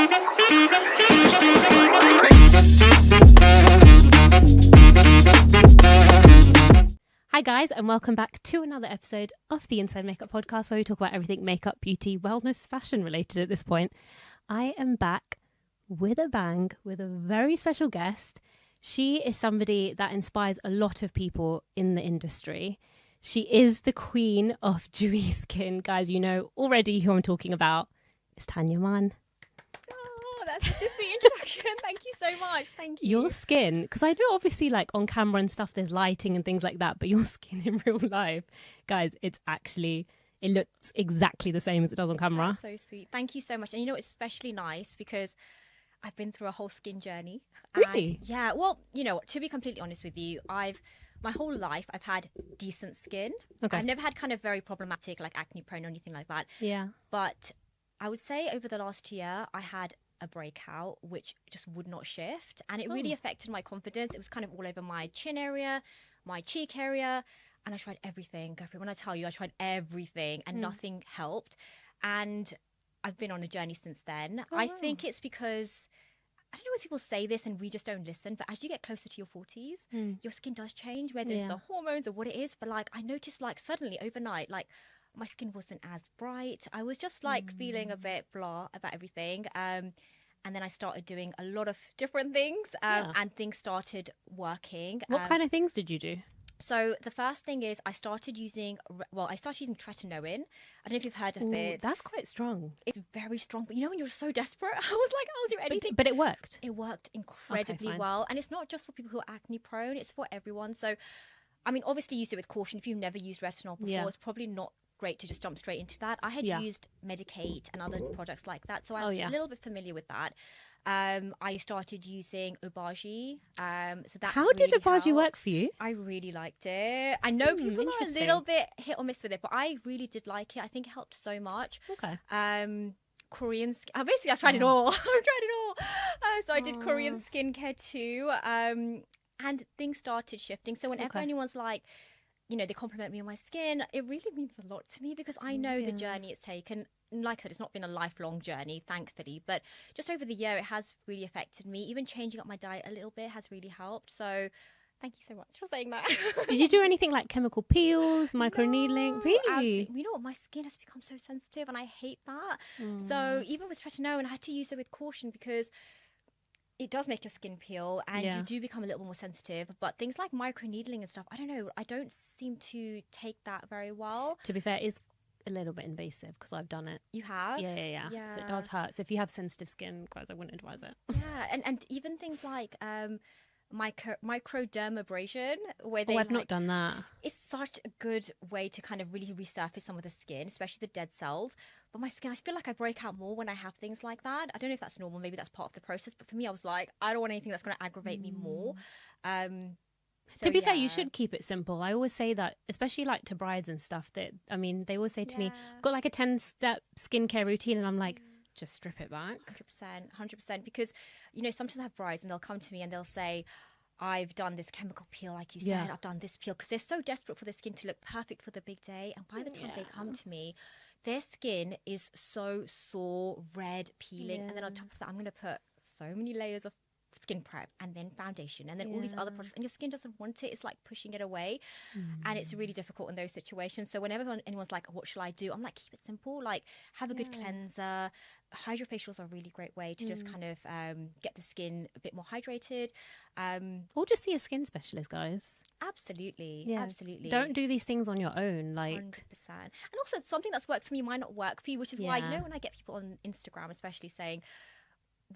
Hi guys, and welcome back to another episode of the Inside Makeup Podcast, where we talk about everything makeup, beauty, wellness, fashion related at this point. I am back with a bang with a very special guest. She is somebody that inspires a lot of people in the industry. She is the queen of dewy skin. Guys, you know already who I'm talking about. It's Tanya Mann. Oh, that's such a sweet introduction. Thank you so much. Thank you. Your skin, because I know obviously like on camera and stuff there's lighting and things like that, but your skin in real life, guys, it looks exactly the same as it does on camera. That's so sweet. Thank you so much. And you know, it's especially nice because I've been through a whole skin journey. Really? Yeah. Well, you know, to be completely honest with you, my whole life I've had decent skin. Okay. I've never had kind of very problematic like acne prone or anything like that. Yeah. But I would say over the last year I had a breakout which just would not shift, and it really affected my confidence. It was kind of all over my chin area, my cheek area, and I tried everything. When I tell you I tried everything and nothing helped, and I've been on a journey since then. I think it's because I don't know if people say this and we just don't listen, but as you get closer to your 40s, your skin does change, whether it's the hormones or what it is. But like I noticed like suddenly overnight, like my skin wasn't as bright. I was just like feeling a bit blah about everything. And then I started doing a lot of different things and things started working. What kind of things did you do? So the first thing is I started using tretinoin. I don't know if you've heard of it. That's quite strong. It's very strong. But you know when you're so desperate, I was like, I'll do anything. But it worked. It worked incredibly well. And it's not just for people who are acne prone. It's for everyone. So, I mean, obviously use it with caution. If you've never used retinol before, it's probably not great to just jump straight into that. I had used Medicate and other products like that, so I was a little bit familiar with that. I started using Obagi. So that How did Obagi work for you? I really liked it. I know people are a little bit hit or miss with it, but I really did like it. I think it helped so much. Okay. Korean skin. Basically, I've tried it all. I've tried it all. So I did Korean skincare too, and things started shifting. So whenever anyone's like, you know, they compliment me on my skin, it really means a lot to me because I know the journey it's taken. And like I said, it's not been a lifelong journey, thankfully, but just over the year, it has really affected me. Even changing up my diet a little bit has really helped. So thank you so much for saying that. Did you do anything like chemical peels, microneedling? No, Really? absolutely. You know what? My skin has become so sensitive and I hate that. So even with tretinoin, I had to use it with caution because it does make your skin peel and you do become a little more sensitive. But things like microneedling and stuff, I don't know. I don't seem to take that very well. To be fair, it's a little bit invasive because I've done it. You have? Yeah. So it does hurt. So if you have sensitive skin, guys, I wouldn't advise it. Yeah, and even things like microdermabrasion, where they I've not done that. It's such a good way to kind of really resurface some of the skin, especially the dead cells. But my skin, I feel like I break out more when I have things like that. I don't know if that's normal. Maybe that's part of the process. But for me, I was like, I don't want anything that's going to aggravate me more. To be fair, you should keep it simple. I always say that, especially like to brides and stuff, that, I mean, they always say to me, got like a 10-step skincare routine. And I'm like, just strip it back. 100%. Because, you know, sometimes I have brides and they'll come to me and they'll say, I've done this chemical peel, like you said, I've done this peel, because they're so desperate for their skin to look perfect for the big day. And by the time they come to me, their skin is so sore, red, peeling. And then on top of that, I'm going to put so many layers of skin prep and then foundation and then all these other products, and your skin doesn't want it. It's like pushing it away, and it's really difficult in those situations. So whenever anyone's like, what shall I do, I'm like, keep it simple. Like, have a good cleanser. Hydrofacials are a really great way to just kind of get the skin a bit more hydrated, or just see a skin specialist, guys. Absolutely. Don't do these things on your own, like 100%. And also, something that's worked for me might not work for you, which is why, you know, when I get people on Instagram especially saying,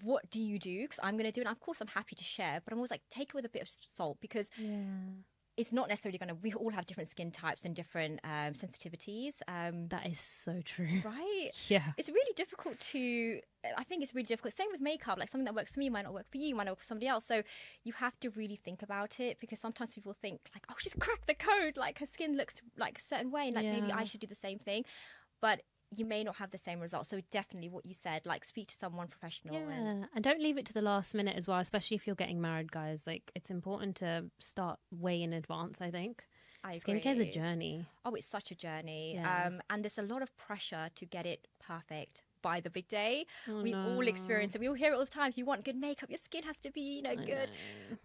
what do you do? Because I'm going to do it. And of course, I'm happy to share, but I'm always like, take it with a bit of salt, because it's not necessarily going to, we all have different skin types and different sensitivities. That is so true. Right? Yeah. It's really difficult to, I think it's really difficult. Same with makeup, like something that works for me might not work for you, might not work for somebody else. So you have to really think about it, because sometimes people think like, oh, she's cracked the code. Like her skin looks like a certain way, and like maybe I should do the same thing. But you may not have the same results. So definitely what you said, like speak to someone professional. And don't leave it to the last minute as well, especially if you're getting married, guys. Like, it's important to start way in advance, I think. I agree. Skincare's a journey. Oh, it's such a journey. Yeah. And there's a lot of pressure to get it perfect by the big day. We all experience it. We all hear it all the time. You want good makeup, your skin has to be, you know, good.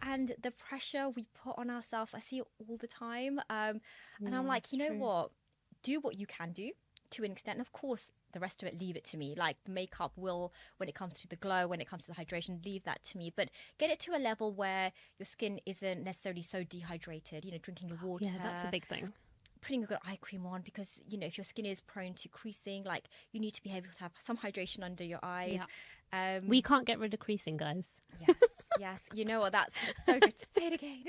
And the pressure we put on ourselves, I see it all the time. And I'm like, you know what? Do what you can do to an extent. And of course, the rest of it, leave it to me. Like makeup will, when it comes to the glow, when it comes to the hydration, leave that to me. But get it to a level where your skin isn't necessarily so dehydrated, you know, drinking your water. Yeah, that's a big thing. Putting a good eye cream on, because, you know, if your skin is prone to creasing, like you need to be able to have some hydration under your eyes. We can't get rid of creasing, guys. Yes. You know what? That's so good to say it again.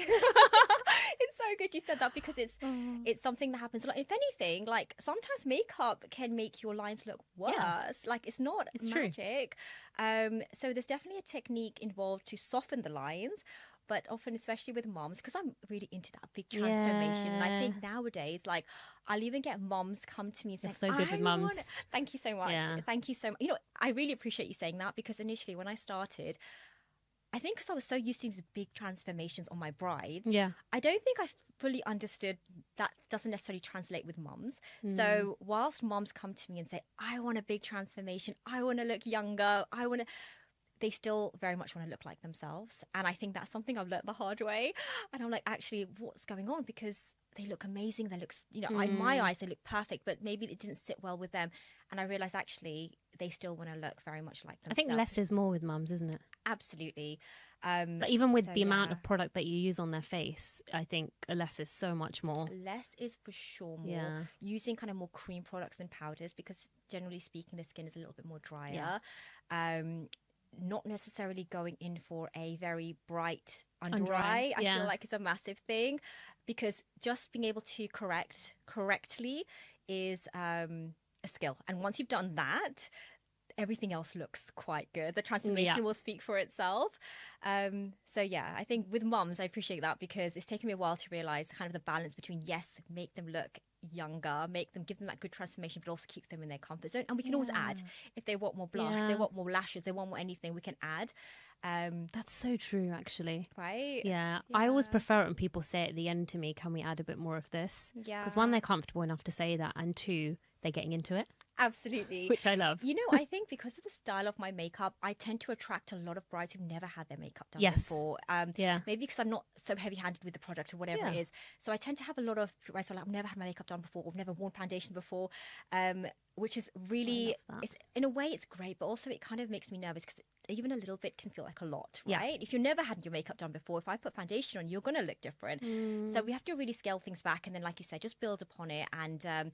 It's so good you said that, because it's something that happens. Like, if anything, like sometimes makeup can make your lines look worse. Like it's magic. So there's definitely a technique involved to soften the lines. But often, especially with moms, because I'm really into that big transformation. And I think nowadays, like, I'll even get moms come to me and say, so good with mums. Thank you so much. Yeah. Thank you so much. You know, I really appreciate you saying that, because initially when I started, I think because I was so used to these big transformations on my brides, I don't think I fully understood that doesn't necessarily translate with mums. So whilst moms come to me and say, I want a big transformation, I want to look younger, they still very much want to look like themselves. And I think that's something I've learned the hard way. And I'm like, actually, what's going on? Because they look amazing. They look, you know, in my eyes, they look perfect, but maybe it didn't sit well with them. And I realized actually they still want to look very much like themselves. I think less is more with mums, isn't it? Absolutely. But even with the amount of product that you use on their face, I think less is so much more. Less is for sure more. Using kind of more cream products than powders, because generally speaking, the skin is a little bit more drier. Not necessarily going in for a very bright under eye. I feel like it's a massive thing, because just being able to correct correctly is a skill. And once you've done that, everything else looks quite good. The transformation will speak for itself. So yeah, I think with mums, I appreciate that, because it's taken me a while to realize kind of the balance between, yes, make them look younger, give them that good transformation, but also keep them in their comfort zone. And we can always add if they want more blush, they want more lashes, they want more anything, we can add. That's so true, actually. Right? Yeah. I always prefer it when people say at the end to me, can we add a bit more of this? Because one, they're comfortable enough to say that, and two, they're getting into it. Absolutely. Which I love. You know, I think because of the style of my makeup, I tend to attract a lot of brides who've never had their makeup done before. Maybe because I'm not so heavy-handed with the product or whatever it is. So I tend to have a lot of brides who are like, I've never had my makeup done before, or I've never worn foundation before, which is really, in a way, it's great, but also it kind of makes me nervous, because even a little bit can feel like a lot, right? If you've never had your makeup done before, if I put foundation on, you're going to look different. So we have to really scale things back, and then, like you said, just build upon it. And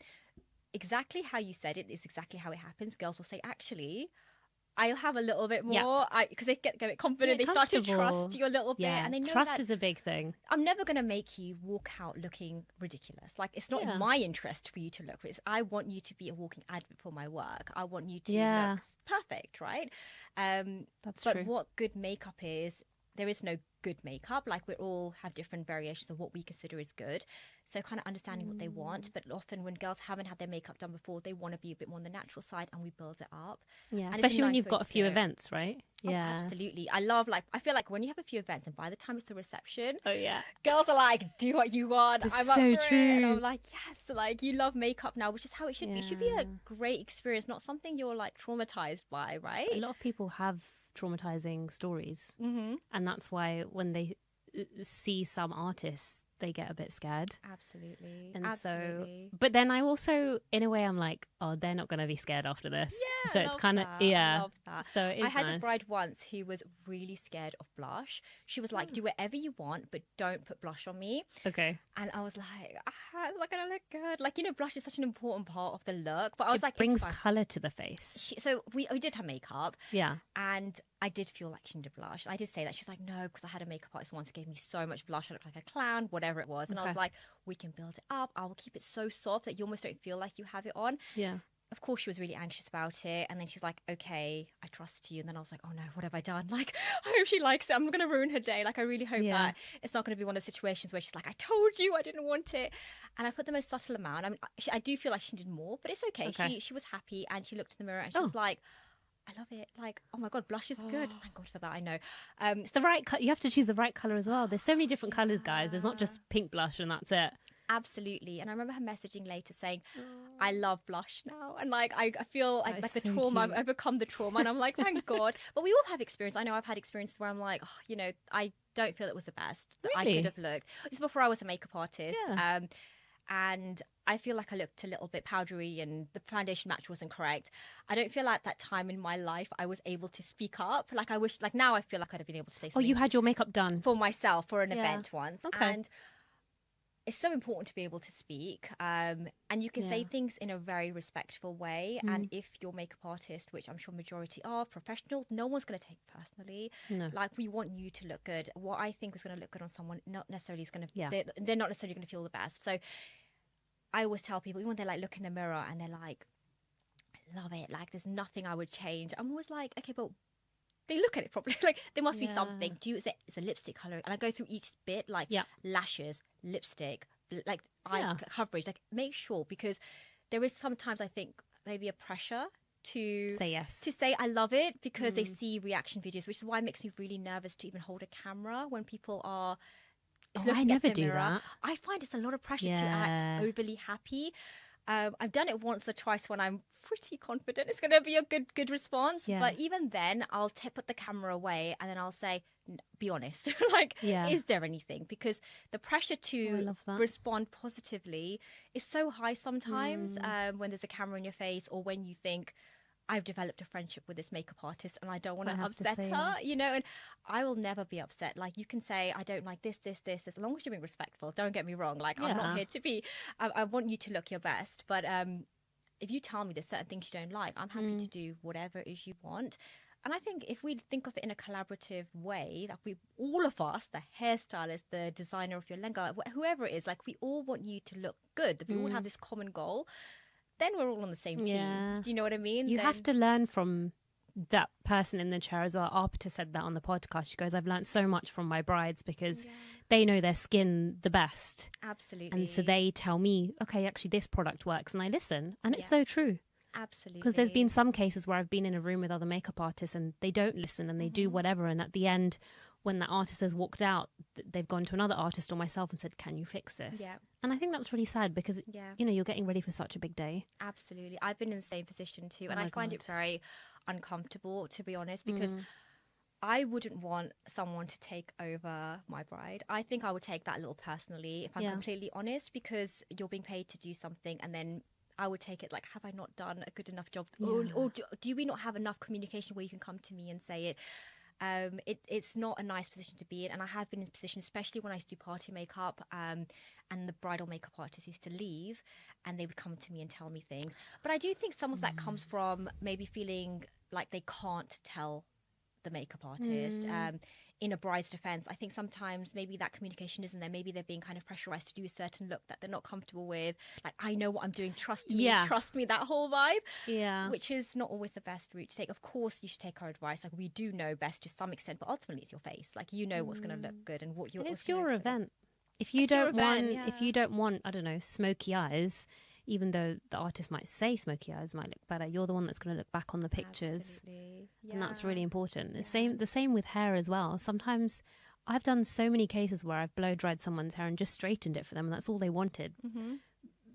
exactly how you said it is exactly how it happens. Girls will say, actually, I'll have a little bit more, because they get a bit confident, they start to trust you a little bit, and they know trust is a big thing. I'm never going to make you walk out looking ridiculous. Like, it's not in my interest for you to look ridiculous. I want you to be a walking advert for my work. I want you to look perfect, right? That's true. But what good makeup is, there is no good makeup. Like, we all have different variations of what we consider is good. So kind of understanding what they want. But often when girls haven't had their makeup done before, they want to be a bit more on the natural side, and we build it up. Yeah, and especially when you've got a few events, right? Yeah, absolutely. I feel like when you have a few events, and by the time it's the reception, girls are like, do what you want. That's I'm so up for true. it. And I'm like, yes, like, you love makeup now, which is how it should be. It should be a great experience, not something you're like traumatized by, right? A lot of people have traumatizing stories, and that's why when they see some artists, they get a bit scared. Absolutely. And but then I also, in a way, I'm like, oh, they're not going to be scared after this. Yeah, so it's kind of I love that. So it's I had nice. a bride once who was really scared of blush. She was like, do whatever you want, but don't put blush on me. Okay. And I was like, it's not going to look good. Like, you know, blush is such an important part of the look. But I was it like, brings colour to the face. So we did have makeup. Yeah. And I did feel like she needed blush. I did say that. She's like, no, because I had a makeup artist once who gave me so much blush. I looked like a clown, whatever it was. And I was like, we can build it up. I will keep it so soft that you almost don't feel like you have it on. Yeah. Of course, she was really anxious about it. And then she's like, okay, I trust you. And then I was like, oh no, what have I done? Like, I hope she likes it. I'm going to ruin her day. Like, I really hope that it's not going to be one of the situations where she's like, I told you I didn't want it. And I put the most subtle amount. I mean, I do feel like she did more, but it's okay. She was happy, and she looked in the mirror and she was like, I love it. Like, oh my God, blush is good. Thank God for that. I know. It's the right you have to choose the right colour as well. There's so many different colours, guys. There's not just pink blush and that's it. Absolutely. And I remember her messaging later saying, I love blush now. And like, I feel like the so trauma, cute. I've overcome the trauma. And I'm like, thank God. But we all have experience. I know I've had experiences where I'm like, oh, you know, I don't feel it was the best that I Really? could have looked. This is before I was a makeup artist. Yeah. And I feel like I looked a little bit powdery and the foundation match wasn't correct. I don't feel like that time in my life I was able to speak up. Like I wish, like now I feel like I'd have been able to say Oh, something you had your makeup done? for myself for an Yeah. event once. Okay. And it's so important to be able to speak. And you can say things in a very respectful way. And if you're a makeup artist, which I'm sure majority are professional, no one's going to take it personally. No. Like we want you to look good. What I think is going to look good on someone, not necessarily is going to, Yeah. they're not necessarily going to feel the best. So I always tell people, even when they like look in the mirror and they're like, I love it. Like there's nothing I would change. I'm always like, okay, but they look at it properly. Like there must be something. Is it a lipstick color? And I go through each bit, like lashes, lipstick, like eye coverage. Like make sure, because there is sometimes I think maybe a pressure to say yes, to say I love it, because they see reaction videos, which is why it makes me really nervous to even hold a camera when people are. I never do that. I find it's a lot of pressure to act overly happy. I've done it once or twice when I'm pretty confident it's going to be a good response. Yeah. But even then, I'll put the camera away and then I'll say, be honest. Like, is there anything? Because the pressure to respond positively is so high sometimes when there's a camera in your face, or when you think, I've developed a friendship with this makeup artist and I don't want to upset her, you know, and I will never be upset. Like you can say, I don't like this, as long as you're being respectful. Don't get me wrong. Like I'm not here to be, I want you to look your best. But if you tell me there's certain things you don't like, I'm happy to do whatever it is you want. And I think if we think of it in a collaborative way, that all of us, the hairstylist, the designer of your lehenga, whoever it is, like we all want you to look good, that we all have this common goal, then we're all on the same team. Do you know what I mean? You have to learn from that person in the chair as well. Arpita said that on the podcast. She goes, I've learned so much from my brides because they know their skin the best. Absolutely. And so they tell me, okay, actually this product works, and I listen. And it's so true. Absolutely. Because there's been some cases where I've been in a room with other makeup artists and they don't listen and they do whatever. And at the end, when that artist has walked out, they've gone to another artist or myself and said, can you fix this? Yeah. And I think that's really sad because, you know, you're getting ready for such a big day. Absolutely. I've been in the same position too. And I find it very uncomfortable, to be honest, because I wouldn't want someone to take over my bride. I think I would take that a little personally, if I'm completely honest, because you're being paid to do something and then I would take it like, have I not done a good enough job? Or do we not have enough communication where you can come to me and say it? It's not a nice position to be in, and I have been in this position, especially when I used to do party makeup, and the bridal makeup artist used to leave, and they would come to me and tell me things. But I do think some of that comes from maybe feeling like they can't tell the makeup artist. In a bride's defense, I think sometimes maybe that communication isn't there. Maybe they're being kind of pressurized to do a certain look that they're not comfortable with. Like, I know what I'm doing, trust me, that whole vibe. Yeah. Which is not always the best route to take. Of course, you should take our advice. Like, we do know best to some extent, but ultimately it's your face. Like, you know what's going to look good and what you're. It's your event. If you don't want, I don't know, smoky eyes, even though the artist might say smoky eyes might look better, you're the one that's going to look back on the pictures. And that's really important. The same with hair as well. Sometimes I've done so many cases where I've blow dried someone's hair and just straightened it for them, and that's all they wanted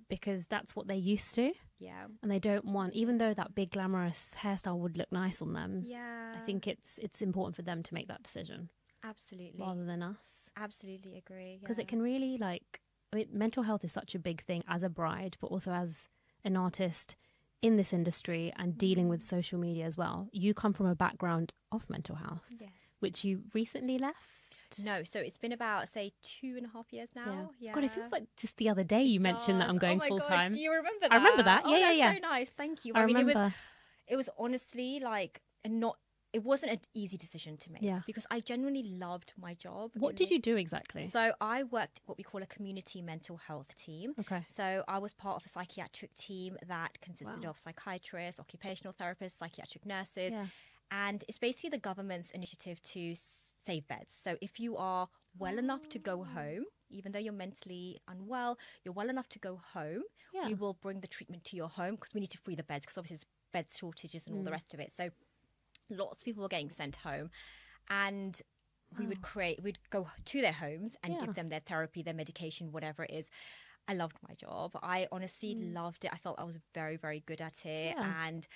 because that's what they're used to. Yeah. And they don't want, even though that big glamorous hairstyle would look nice on them, I think it's important for them to make that decision. Absolutely. Rather than us. Absolutely agree. Because it can really, like, I mean, mental health is such a big thing as a bride, but also as an artist in this industry and dealing with social media as well. You come from a background of mental health, which you recently left. No, so it's been about, say, 2.5 years now. Yeah. God, it feels like just the other day you mentioned that I'm going full time. Do you remember that? I remember that. Yeah. So nice. Thank you. I mean, it was honestly like it wasn't an easy decision to make because I genuinely loved my job. What did you do exactly? So I worked what we call a community mental health team. Okay. So I was part of a psychiatric team that consisted of psychiatrists, occupational therapists, psychiatric nurses. Yeah. And it's basically the government's initiative to save beds. So if you are well enough to go home, even though you're mentally unwell, you're well enough to go home, we will bring the treatment to your home because we need to free the beds because obviously there's bed shortages and all the rest of it. So lots of people were getting sent home, and we'd go to their homes and give them their therapy, their medication, whatever it is. I loved my job. I honestly loved it. I felt I was very, very good at it. Yeah. And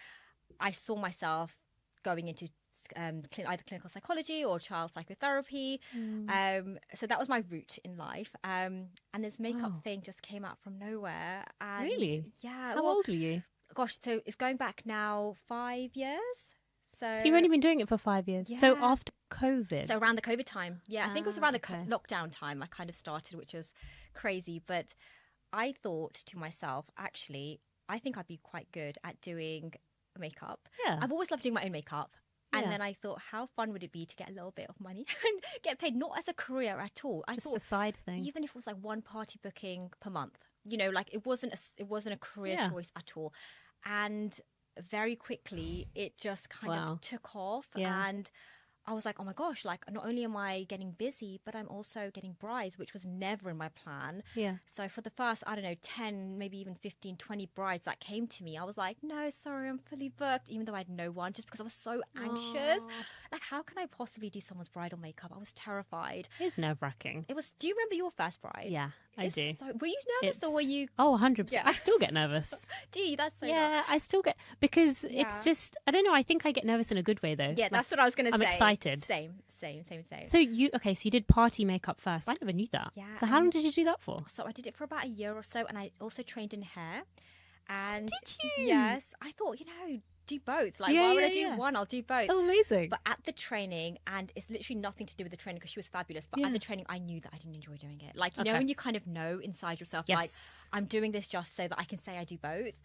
I saw myself going into either clinical psychology or child psychotherapy. So that was my route in life. And this makeup thing just came out from nowhere. And Really? Yeah. How old were you? Gosh, so it's going back now 5 years. So you've only been doing it for 5 years. Yeah. So after COVID. So around the COVID time. Yeah, I think it was around the okay. lockdown time I kind of started, which was crazy. But I thought to myself, actually, I think I'd be quite good at doing makeup. Yeah. I've always loved doing my own makeup. And Yeah. then I thought, how fun would it be to get a little bit of money and get paid, not as a career at all. I Just thought, a side thing. even if it was like one party booking per month, you know, like it wasn't a career Yeah. choice at all. And very quickly, it just kind Wow. of took off. Yeah. And I was like, oh my gosh, like not only am I getting busy, but I'm also getting brides, which was never in my plan. Yeah. So for the first, I don't know, 10, maybe even 15, 20 brides that came to me, I was like, no, sorry, I'm fully booked, even though I had no one, just because I was so anxious. Like, how can I possibly do someone's bridal makeup? I was terrified. It's nerve-wracking. It was, do you remember your first bride? Yeah, I It's do. Were you nervous or were you? Oh, 100%. Yeah. I still get nervous. Do you? That's so Yeah, I still get, because Yeah. it's just, I don't know, I think I get nervous in a good way though. Yeah, Like, that's what I was going to say. I'm excited. Same. So you did party makeup first. I never knew that. Yeah, So how long did you do that for? So I did it for about a year or so, and I also trained in hair. And Did you? Yes, I thought, do both. Like, Yeah, why would yeah, I do yeah. one? I'll do both. Oh, amazing. But at the training, and it's literally nothing to do with the training because she was fabulous, but Yeah. at the training, I knew that I didn't enjoy doing it. Like, you know, Okay. when you kind of know inside yourself, Yes. like, I'm doing this just so that I can say I do both.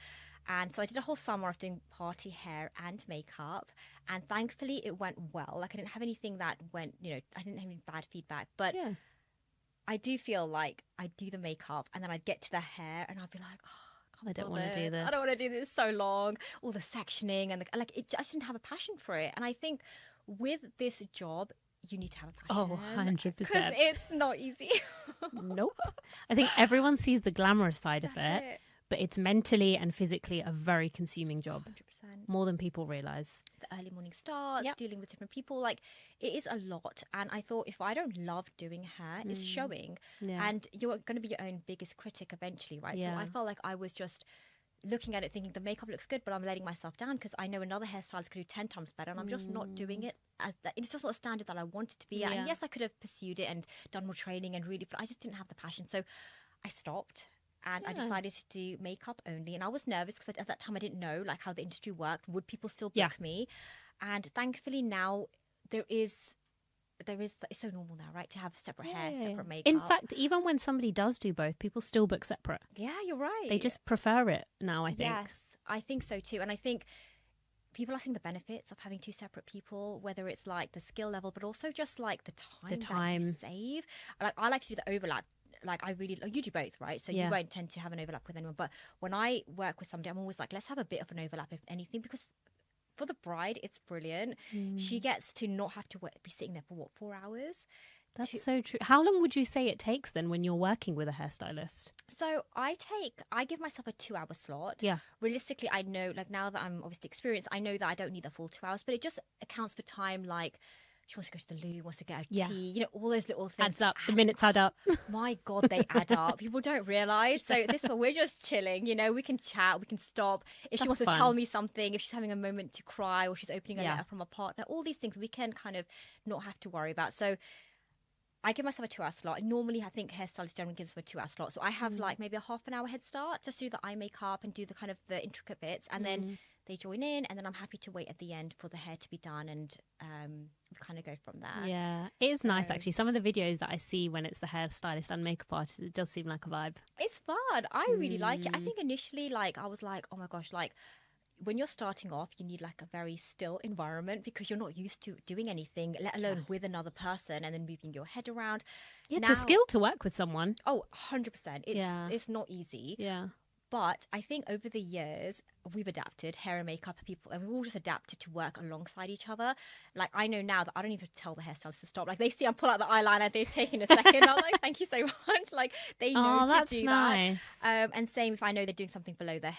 And so I did a whole summer of doing party hair and makeup. And thankfully, it went well. Like, I didn't have anything that went, I didn't have any bad feedback. But yeah. I do feel like I'd do the makeup and then I'd get to the hair and I'd be like, I don't want to do this. I don't want to do this so long. All the sectioning and I just didn't have a passion for it. And I think with this job, you need to have a passion. Oh, 100%. Because it's not easy. Nope. I think everyone sees the glamorous side of That's it, it. but it's mentally and physically a very consuming job. 100%. More than people realise. The early morning starts, Yep. dealing with different people. Like, it is a lot. And I thought, if I don't love doing hair, it's showing. Yeah. And you're going to be your own biggest critic eventually, right? Yeah. So I felt like I was just looking at it thinking the makeup looks good, but I'm letting myself down because I know another hairstylist could do 10 times better and I'm just not doing it as that. It's just not the standard that I wanted to be at. Yeah. And yes, I could have pursued it and done more training and really, but I just didn't have the passion. So I stopped. And I Yeah. decided to do makeup only. And I was nervous because at that time I didn't know like how the industry worked. Would people still book Yeah. me? And thankfully now there is, it's so normal now, right? To have separate hair, Yeah. separate makeup. In fact, even when somebody does do both, people still book separate. yeah, you're right. They just prefer it now, I think. Yes, I think so too. And I think people are seeing the benefits of having two separate people, whether it's like the skill level, but also just like the time, that you time. save. Like, I like to do the overlap. Like, you do both, right? So Yeah. you won't tend to have an overlap with anyone. But when I work with somebody, I'm always like, let's have a bit of an overlap, if anything, because for the bride, it's brilliant. She gets to not have to be sitting there for 4 hours? That's so true. How long would you say it takes then when you're working with a hairstylist? So I give myself a 2-hour slot. Yeah. Realistically, I know, like, now that I'm obviously experienced, I know that I don't need the full 2 hours, but it just accounts for time. Like, she wants to go to the loo, wants to get her Yeah. tea, all those little things. Adds up. The minutes add up. My God, they add up. People don't realise. So this one, we're just chilling, we can chat, we can stop. If she That's wants to fun. tell me something, if she's having a moment to cry or she's opening a Yeah. letter from a partner, all these things we can kind of not have to worry about. So I give myself a 2-hour slot. Normally, I think hairstylists generally gives us a 2-hour slot. So I have like maybe a half an hour head start just to do the eye makeup and do the kind of the intricate bits. And then they join in and then I'm happy to wait at the end for the hair to be done and kind of go from there. Yeah. It is nice, So- actually. Some of the videos that I see when it's the hairstylist and makeup artist, it does seem like a vibe. It's fun. I really like it. I think initially, like, I was like, oh my gosh, like, when you're starting off, you need like a very still environment because you're not used to doing anything, let alone with another person and then moving your head around. Yeah, it's Now- a skill to work with someone. Oh, 100%. Yeah. It's not easy. Yeah. But I think over the years, we've adapted, hair and makeup people, and we've all just adapted to work alongside each other. Like, I know now that I don't even tell the hairstylist to stop. Like, they see I pull out the eyeliner, they're taking a second. I'm like, thank you so much. Like, they know Oh, to that's do nice. that. And same if I know they're doing something below their,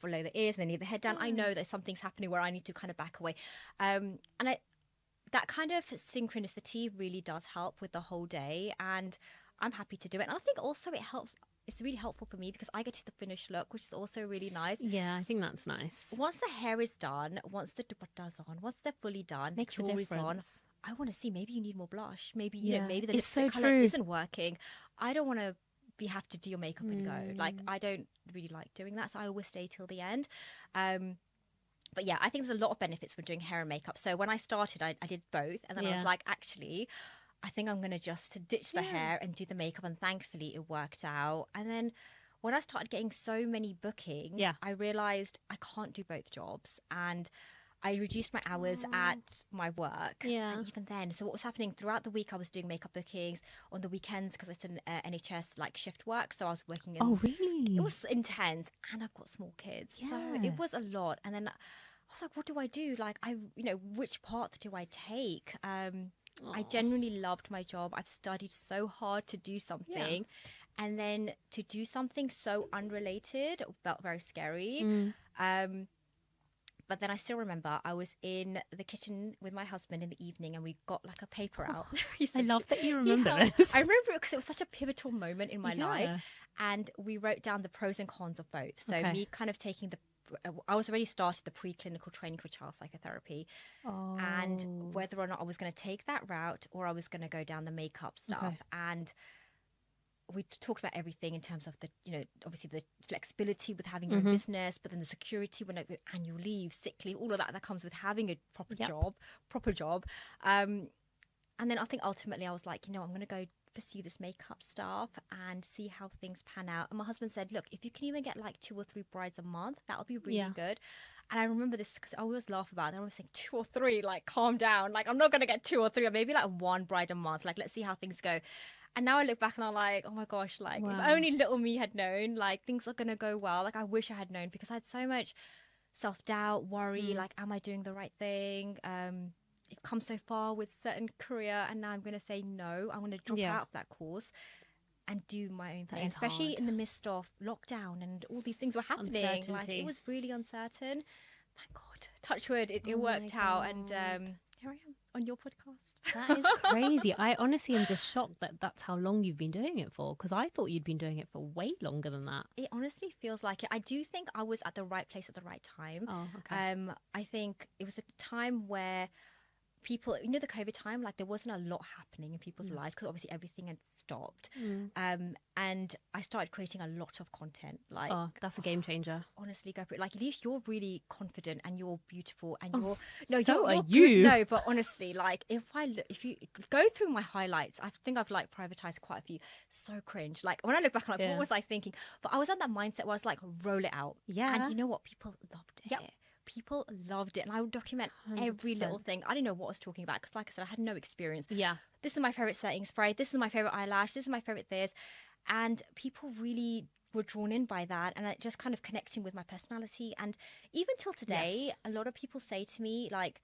below the ears and they need the head down, I know that something's happening where I need to kind of back away. That kind of synchronicity really does help with the whole day. And I'm happy to do it. And I think also it helps. it's really helpful for me because I get to the finished look, which is also really nice. Yeah, I think that's nice. Once the hair is done, once the dupatta's on, once they're fully done, Makes the a jewelry's on, difference. I want to see, maybe you need more blush. Maybe, Yeah, maybe the it's lipstick so color true. isn't working. I don't want to have to do your makeup and go. Like, I don't really like doing that. So I always stay till the end. But yeah, I think there's a lot of benefits from doing hair and makeup. So when I started, I did both. And then I was like, actually, I think I'm going to just ditch the hair and do the makeup. And thankfully it worked out. And then when I started getting so many bookings, I realized I can't do both jobs. And I reduced my hours at my work. Yeah. And even then, so what was happening throughout the week, I was doing makeup bookings on the weekends because it's an NHS like shift work. So I was working in. Oh, really? It was intense. And I've got small kids. Yeah. So it was a lot. And then I was like, what do I do? Like, which path do I take? I genuinely loved my job. I've studied so hard to do something. And then to do something so unrelated felt very scary. But then I still remember I was in the kitchen with my husband in the evening and we got like a paper out. I love that you remember this. I remember it because it was such a pivotal moment in my life. And we wrote down the pros and cons of both. So me kind of taking I was already started the preclinical training for child psychotherapy and whether or not I was going to take that route or I was going to go down the makeup stuff. And we talked about everything in terms of the, obviously the flexibility with having your own business, but then the security when annual leave, sick leave, all of that comes with having a proper job. And then I think ultimately I was like, I'm going to go pursue this makeup stuff and see how things pan out. And my husband said, look, if you can even get like 2 or 3 brides a month, that'll be really good. And I remember this because I always laugh about it. I was saying 2 or 3, like calm down. Like I'm not going to get 2 or 3 or maybe like 1 bride a month. Like let's see how things go. And now I look back and I'm like, oh my gosh, like if only little me had known, like things are going to go well. Like I wish I had known because I had so much self-doubt, worry, like am I doing the right thing? I've come so far with certain career and now I'm going to say no. I'm going to drop out of that course and do my own thing, especially in the midst of lockdown and all these things were happening. Like it was really uncertain. Thank God, touch wood, it worked out. And here I am on your podcast. That is crazy. I honestly am just shocked that that's how long you've been doing it for, because I thought you'd been doing it for way longer than that. It honestly feels like it. I do think I was at the right place at the right time. Oh, okay. I think it was a time where people, the COVID time, like there wasn't a lot happening in people's lives because obviously everything had stopped. And I started creating a lot of content. Like, that's a game changer. Honestly, go for it. Like, at least you're really confident and you're beautiful and you're you're good. No, but honestly, like if you go through my highlights, I think I've like privatized quite a few. So cringe. Like when I look back, I'm like, what was I thinking? But I was at that mindset where I was like, roll it out. Yeah. And you know what? People loved it. Yep. People loved it, and I would document 100%. Every little thing. I didn't know what I was talking about because, like I said, I had no experience. Yeah, this is my favorite setting spray. This is my favorite eyelash. This is my favorite this, and people really were drawn in by that, and just kind of connecting with my personality. And even till today, a lot of people say to me, like,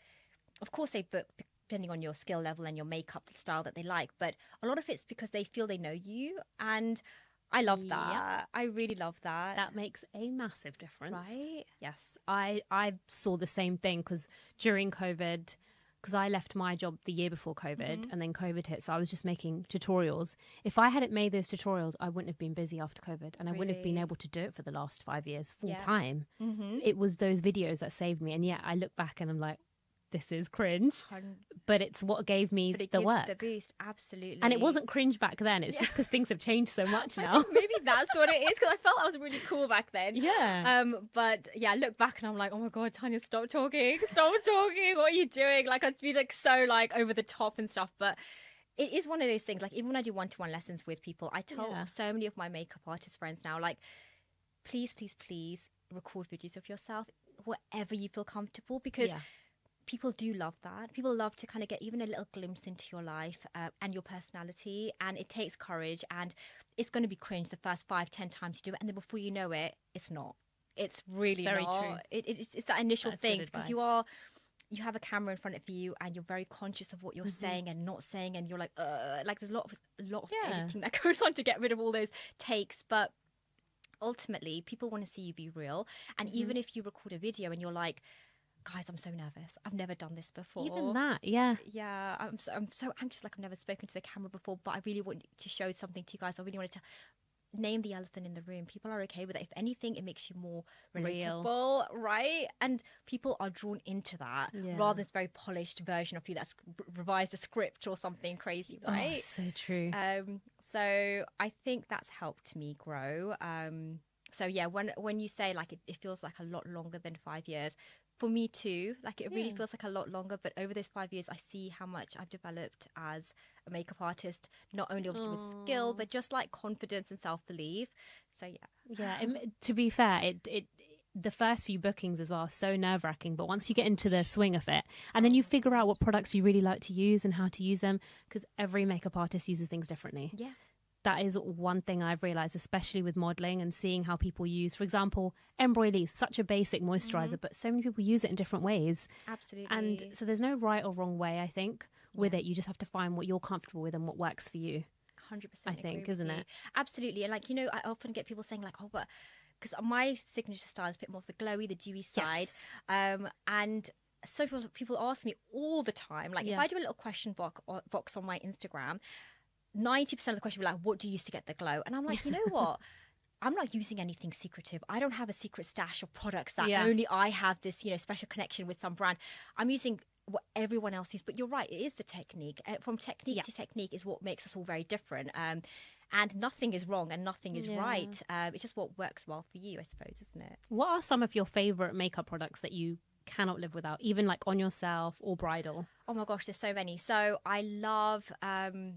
of course they book depending on your skill level and your makeup style that they like, but a lot of it's because they feel they know you and. I love that. Yeah. I really love that. That makes a massive difference. Right? Yes. I saw the same thing because during COVID, because I left my job the year before COVID and then COVID hit. So I was just making tutorials. If I hadn't made those tutorials, I wouldn't have been busy after COVID and I wouldn't have been able to do it for the last 5 years full time. It was those videos that saved me. And yeah, I look back and I'm like, this is cringe, but it's what gave me the work. The boost, absolutely. And it wasn't cringe back then. It's just because things have changed so much now. Maybe that's what it is, because I felt I was really cool back then. Yeah. But yeah, I look back and I'm like, oh my God, Tanya, stop talking. Stop talking. What are you doing? Like I'd be like so like over the top and stuff. But it is one of those things, like even when I do one-to-one lessons with people, I tell so many of my makeup artist friends now, like, please, please, please record videos of yourself, wherever you feel comfortable, because people do love that. People love to kind of get even a little glimpse into your life and your personality. And it takes courage, and it's going to be cringe the first 5-10 times you do it. And then before you know it, it's not. It's really very not. True. It's that initial That's thing, because you have a camera in front of you and you're very conscious of what you're saying and not saying. And you're like there's a lot of editing that goes on to get rid of all those takes. But ultimately, people want to see you be real. And even if you record a video and you're like, guys, I'm so nervous. I've never done this before. Even that, yeah. Yeah, I'm so anxious, like I've never spoken to the camera before, but I really want to show something to you guys. I really want to name the elephant in the room. People are okay with it. If anything, it makes you more Real. relatable, right? And people are drawn into that rather than this very polished version of you that's revised a script or something crazy, right? Oh, so true. So I think that's helped me grow. So yeah, when you say like it feels like a lot longer than 5 years, for me too, like it really feels like a lot longer. But over those 5 years, I see how much I've developed as a makeup artist, not only obviously with skill, but just like confidence and self-belief. So Yeah, to be fair, it the first few bookings as well are so nerve-wracking, but once you get into the swing of it, and then you figure out what products you really like to use and how to use them, because every makeup artist uses things differently. Yeah. That is one thing I've realized, especially with modeling and seeing how people use, for example, Embroilie, such a basic moisturizer, but so many people use it in different ways. Absolutely. And so there's no right or wrong way, I think, with it. You just have to find what you're comfortable with and what works for you. 100%. I think, isn't it? Absolutely. And like, I often get people saying like, oh, but because my signature style is a bit more of the glowy, the dewy side. And so people ask me all the time, like if I do a little question box on my Instagram, 90% of the question will be like, what do you use to get the glow? And I'm like, you know what? I'm not using anything secretive. I don't have a secret stash of products that only I have this, special connection with some brand. I'm using what everyone else uses. But you're right, it is the technique. From technique to technique is what makes us all very different. And nothing is wrong and nothing is right. It's just what works well for you, I suppose, isn't it? What are some of your favorite makeup products that you cannot live without, even like on yourself or bridal? Oh my gosh, there's so many. So I love NARS.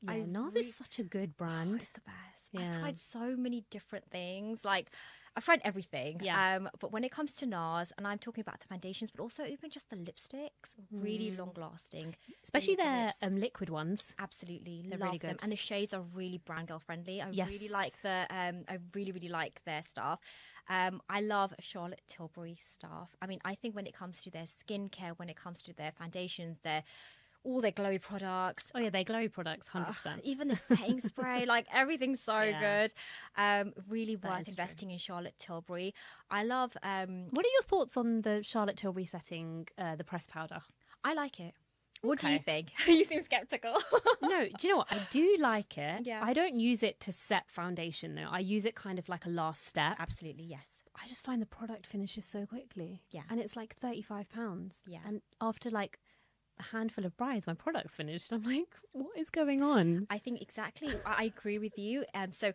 Yeah, NARS is such a good brand. Oh, it's the best. I've tried so many different things. Like, I've tried everything. But when it comes to NARS, and I'm talking about the foundations, but also even just the lipsticks, really long lasting. Especially their liquid ones. Absolutely. They're love really them. good. And the shades are really brand girl friendly. I really like I really, really like their stuff. I love Charlotte Tilbury stuff. I mean, I think when it comes to their skincare, when it comes to their foundations, all their glowy products. Oh yeah, their glowy products, 100%. Even the setting spray, like everything's so good. Really worth investing in Charlotte Tilbury. I love. What are your thoughts on the Charlotte Tilbury setting, the pressed powder? I like it. What do you think? You seem skeptical. No, do you know what? I do like it. Yeah. I don't use it to set foundation though. I use it kind of like a last step. Absolutely, yes. I just find the product finishes so quickly. Yeah. And it's like £35. Yeah. And after like a handful of brides, my product's finished. I'm like, what is going on? I think exactly. I agree with you. So,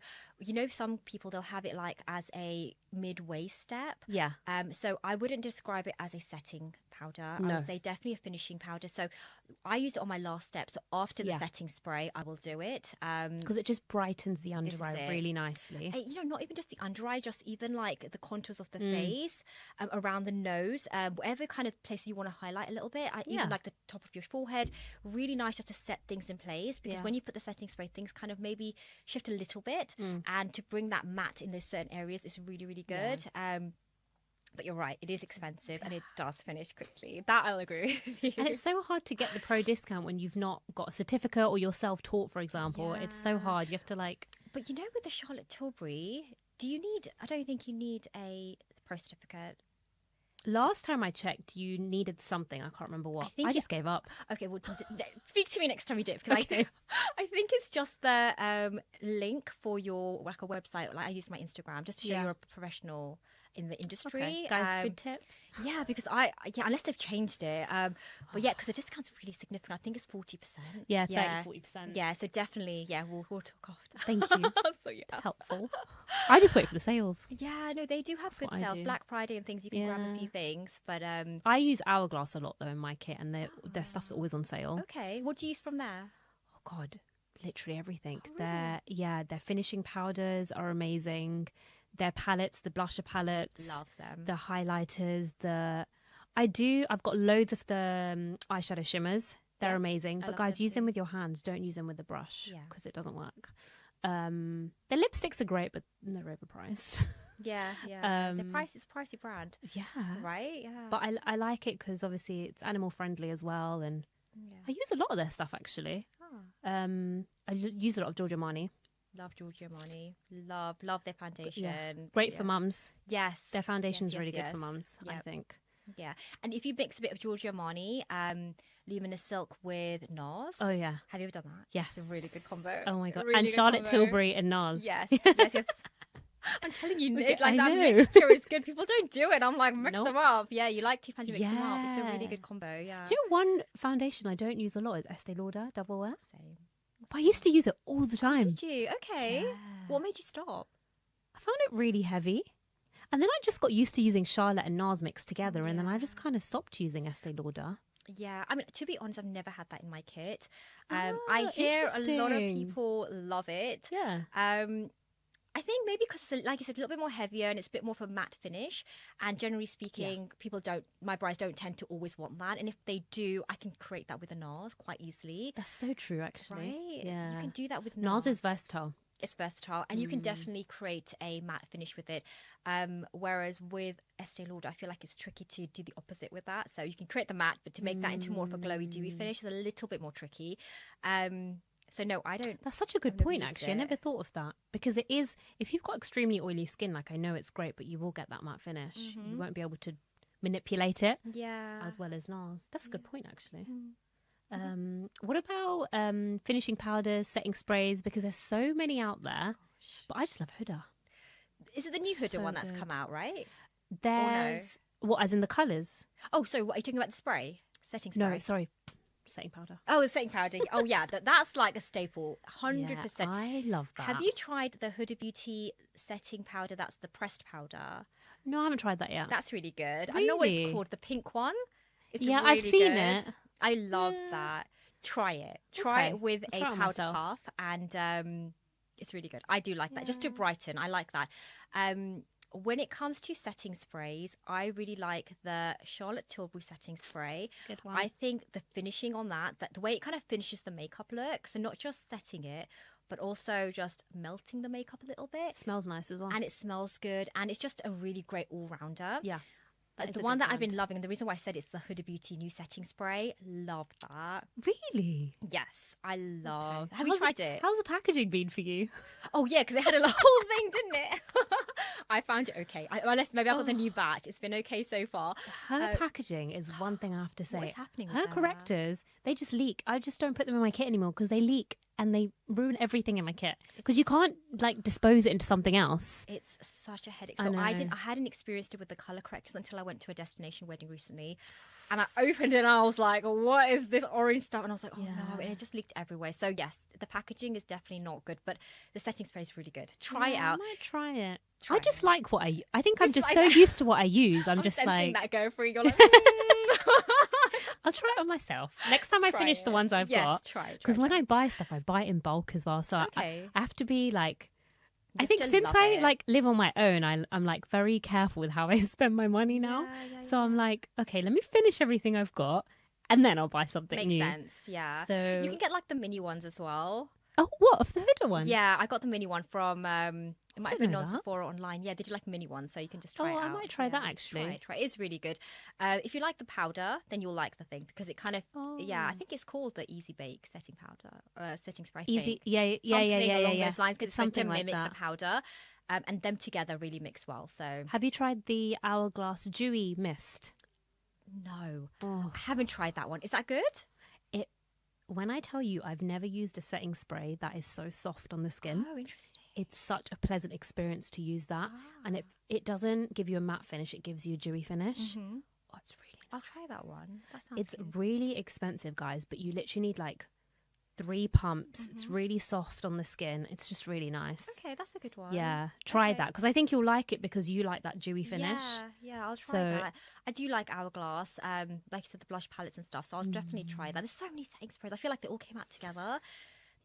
some people, they'll have it like as a midway step. Yeah. So I wouldn't describe it as a setting powder. No. I would say definitely a finishing powder. So I use it on my last step. So after the setting spray, I will do it. Because it just brightens the under eye really nicely. Not even just the under eye, just even like the contours of the face, around the nose, whatever kind of place you want to highlight a little bit. Even like the top of your forehead. Really nice just to set things in place, because when you put the setting spray, things kind of maybe shift a little bit, and to bring that matte in those certain areas is really, really good. But you're right, it is expensive and it does finish quickly. That I'll agree with you. And it's so hard to get the pro discount when you've not got a certificate or you're self-taught, for example. It's so hard. You have to like... But with the Charlotte Tilbury, I don't think you need a pro certificate. Last time I checked, you needed something. I can't remember what. I just gave up. Okay, well, speak to me next time you do it, because I think it's just the link for your like a website. Like I use my Instagram just to show you're a professional in the industry. Okay. Guys, good tip. Yeah, because unless they've changed it. But because the discount's really significant. I think it's 40%. Yeah, 30-40%. Yeah, so definitely, we'll talk after. Thank you. So helpful. I just wait for the sales. Yeah, no, they do have good sales. Black Friday and things, you can grab a few things. But I use Hourglass a lot though in my kit, and their stuff's always on sale. Okay, what do you use from there? Oh God, literally everything. Oh, really? Their finishing powders are amazing. Their palettes, the blusher palettes, love them. The highlighters, I've got loads of the eyeshadow shimmers. They're amazing. But guys, use them with your hands. Don't use them with the brush because it doesn't work. The lipsticks are great, but they're overpriced. Yeah. The price is pricey brand. Yeah. Right? Yeah. But I like it because obviously it's animal friendly as well. And I use a lot of their stuff actually. I use a lot of Giorgio Armani. Love Giorgio Armani. Love their foundation. Great for mums. Yes. Their foundation's really good for mums, I think. Yeah. And if you mix a bit of Giorgio Armani, luminous silk with NARS. Oh, yeah. Have you ever done that? Yes. It's a really good combo. Oh, my God. Really And good Charlotte combo. Tilbury and NARS. Yes, yes, yes. I'm telling you, Okay, like I that know. mixture is good. People don't do it. I'm like, mix Nope. them up. Yeah, you like 2 pounds, you mix them up. It's a really Yeah. good combo. Yeah. Do you know one foundation I don't use a lot is Estee Lauder Double Wear? Same. But I used to use it all the time. Did you? Okay. Yeah. What made you stop? I found it really heavy. And then I just got used to using Charlotte and NARS mixed together, and then I just kind of stopped using Estee Lauder. Yeah, I mean, to be honest, I've never had that in my kit. Oh, I hear a lot of interesting. people love it. Yeah. I think maybe because, like you said, a little bit more heavier and it's a bit more of a matte finish. And generally speaking, my brides don't tend to always want that. And if they do, I can create that with a NARS quite easily. That's so true, actually. Right? Yeah. You can do that with NARS NARS. is versatile. It's versatile, and you can definitely create a matte finish with it. Whereas with Estee Lauder, I feel like it's tricky to do the opposite with that. So you can create the matte, but to make that into more of a glowy, dewy finish is a little bit more tricky. So no, I don't. That's such a good I've never point, used actually. I it. never thought of that, because it is, if you've got extremely oily skin, like, I know it's great, but you will get that matte finish. You won't be able to manipulate it Yeah. as well as NARS. That's a good point, actually. What about finishing powders, setting sprays? Because there's so many out there, but I just love Huda. Is it the new Huda So one that's good. come out, right? There's, what, as in the colours? Oh, so what, are you talking about the spray? Setting spray? No, sorry, setting powder. Oh, the setting powder. Oh, yeah. That's like a staple. 100%. Yeah, I love that. Have you tried the Huda Beauty setting powder? That's the pressed powder. No, I haven't tried that yet. That's really good. I know what Really? it's called. The pink one. It's Yeah, I've really seen good. it. I love that. Try it. Try Okay. it with I'll a try it powder myself. puff, and it's really good. I do like that. Just to brighten, I like that. When it comes to setting sprays, I really like the Charlotte Tilbury setting spray. Good one. I think the finishing on that the way it kind of finishes the makeup look, so not just setting it, but also just melting the makeup a little bit. Smells nice as well. And it smells good, and it's just a really great all-rounder. Yeah. But the one that I've been loving, and the reason why I said it's the Huda Beauty new setting spray, love that. Really? Yes, I love. Okay. Have you tried it? How's the packaging been for you? Oh yeah, because it had a whole thing, didn't it? I found it okay. Unless maybe I got the new batch. It's been okay so far. Her packaging is one thing I have to say. What is happening with Her that? correctors, they just leak. I just don't put them in my kit anymore because they leak and they ruin everything in my kit. Because you can't like dispose it into something else. It's such a headache. I So know. I hadn't experienced it with the color correctors until I went to a destination wedding recently. And I opened it and I was like, what is this orange stuff? And I was like, oh no, and it just leaked everywhere. So yes, the packaging is definitely not good, but the setting spray is really good. Try it Yeah, out. I might try it. Try I just it. like what I think I'm Just just like so used to what I use. I'm just sensing like, that go for you. You're like, I'll try it on myself. Next time I Try finish the it. ones I've Yes, got. try it, Because try when it. I buy stuff, I buy it in bulk as well. So Okay. I have to be like, I have think to since love I it. like live on my own, I'm like very careful with how I spend my money now. Yeah, So I'm like, okay, let me finish everything I've got and then I'll buy something Makes new. sense, yeah. So- you can get like the mini ones as well. Oh, what? Of the Huda one? Yeah, I got the mini one from it might have Didn't been know on that. Sephora online. Yeah, they do like mini ones, so you can just try Oh, it I out. might try that, Yeah, actually. Try it. It's really good. If you like the powder, then you'll like the thing because it kind of I think it's called the Easy Bake setting powder, setting spray. I Easy. think. Yeah. Something along yeah. those lines. 'Cause It's supposed to something like mimic that. the powder, and them together really mix well. So Have you tried the Hourglass Dewy Mist? no, Oh, I haven't tried that one. Is that good? when I tell you I've never used a setting spray that is so soft on the skin. Oh, interesting. It's such a pleasant experience to use that. And it doesn't give you a matte finish, it gives you a dewy finish. Mm-hmm. Oh, it's really I'll try that one. That sounds It's good. really expensive, guys, but you literally need like 3 pumps. It's really soft on the skin. It's just really nice. Okay, that's a good one. Yeah, try Okay. that because I think you'll like it because you like that dewy finish. Yeah, I'll try So- that. I do like Hourglass, like you said, the blush palettes and stuff. So I'll definitely try that. There's so many setting sprays. I feel like they all came out together.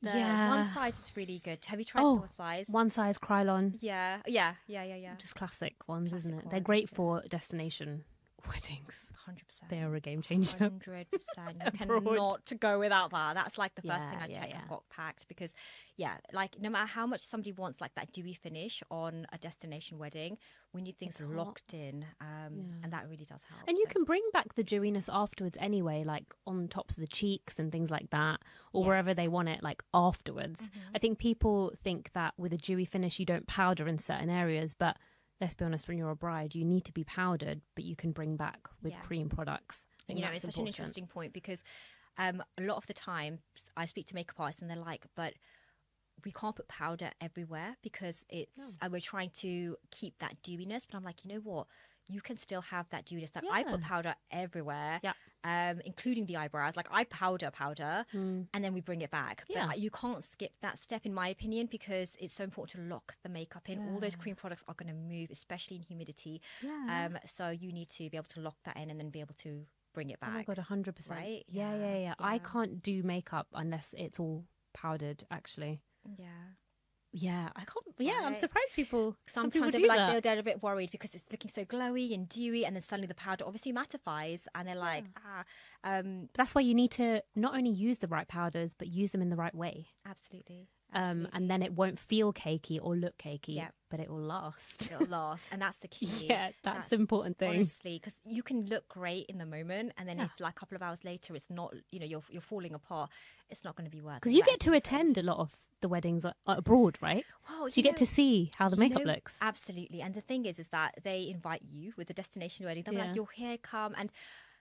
The Yeah. one size is really good. Have you tried Oh, the one size? One size Krylon, Yeah. just classic ones, isn't Classic it? They're ones, great yeah. for destination weddings. 100%. They are a game changer. 100%. You Abroad. cannot go without that. That's like the first thing I Yeah, check yeah. I've got packed because, like no matter how much somebody wants like that dewy finish on a destination wedding, we need things It's hot. locked in, and that really does help. And you So- can bring back the dewiness afterwards anyway, like on tops of the cheeks and things like that, or wherever they want it, like afterwards. I think people think that with a dewy finish, you don't powder in certain areas, but let's be honest, when you're a bride, you need to be powdered, but you can bring back with cream products. And, you know, it's such an interesting point because a lot of the time I speak to makeup artists and they're like, but we can't put powder everywhere because it's we're trying to keep that dewiness. But I'm like, you know what? You can still have that dewiness. Like I put powder everywhere, including the eyebrows. Like I powder, and then we bring it back. But you can't skip that step, in my opinion, because it's so important to lock the makeup in. All those cream products are going to move, especially in humidity. So you need to be able to lock that in and then be able to bring it back. Oh my God, 100%. Right? Yeah. I can't do makeup unless it's all powdered, actually. Yeah, I can't. Yeah, right. I'm surprised people. Sometimes they're a bit worried because it's looking so glowy and dewy, and then suddenly the powder obviously mattifies, and they're like, That's why you need to not only use the right powders, but use them in the right way. Absolutely. And then it won't feel cakey or look cakey, but it will last. It'll last, and that's the key. That's the important thing. Honestly, because you can look great in the moment, and then if like a couple of hours later, it's not, you know, you're falling apart. It's not going to be worth it. Because you get to attend a lot of the weddings abroad, right? Well, so you get to see how the makeup looks. Absolutely, and the thing is that they invite you with the destination wedding. They're like, "You're here, come." And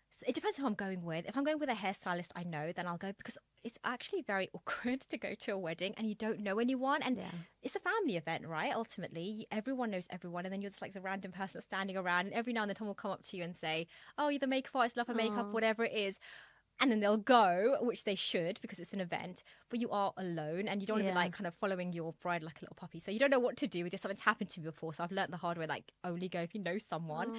so it depends who I'm going with. If I'm going with a hairstylist, I know, then I'll go, because it's actually very awkward to go to a wedding and you don't know anyone. And it's a family event, right? Ultimately, everyone knows everyone. And then you're just like the random person that's standing around. And every now and then someone will come up to you and say, "Oh, you're the makeup artist, love her makeup," whatever it is. And then they'll go, which they should because it's an event. But you are alone and you don't want to be like kind of following your bride like a little puppy. So you don't know what to do with this. Something's happened to me before. So I've learned the hard way, like only go if you know someone.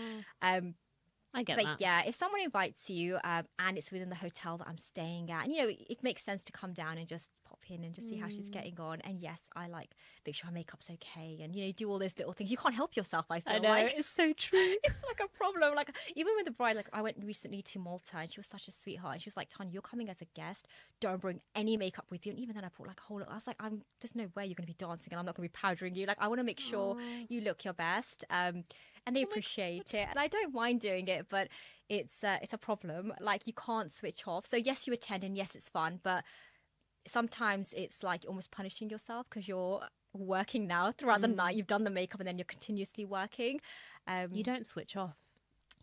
I get that. But yeah, if someone invites you and it's within the hotel that I'm staying at, and you know, it makes sense to come down and just pop in and just see how she's getting on. And yes, I like make sure her makeup's okay, and you know, do all those little things. You can't help yourself. I feel like it's so true. It's like a problem. Like even with the bride, like I went recently to Malta, and she was such a sweetheart. And she was like, "Tanya, you're coming as a guest. Don't bring any makeup with you." And even then, I brought like a whole. I was like, there's no way you're going to be dancing, and I'm not going to be powdering you. Like I want to make sure you look your best. And they appreciate it, and I don't mind doing it, but it's a problem. Like you can't switch off. So yes, you attend, and yes, it's fun, but sometimes it's like almost punishing yourself because you're working now throughout the night. You've done the makeup, and then you're continuously working. You don't switch off.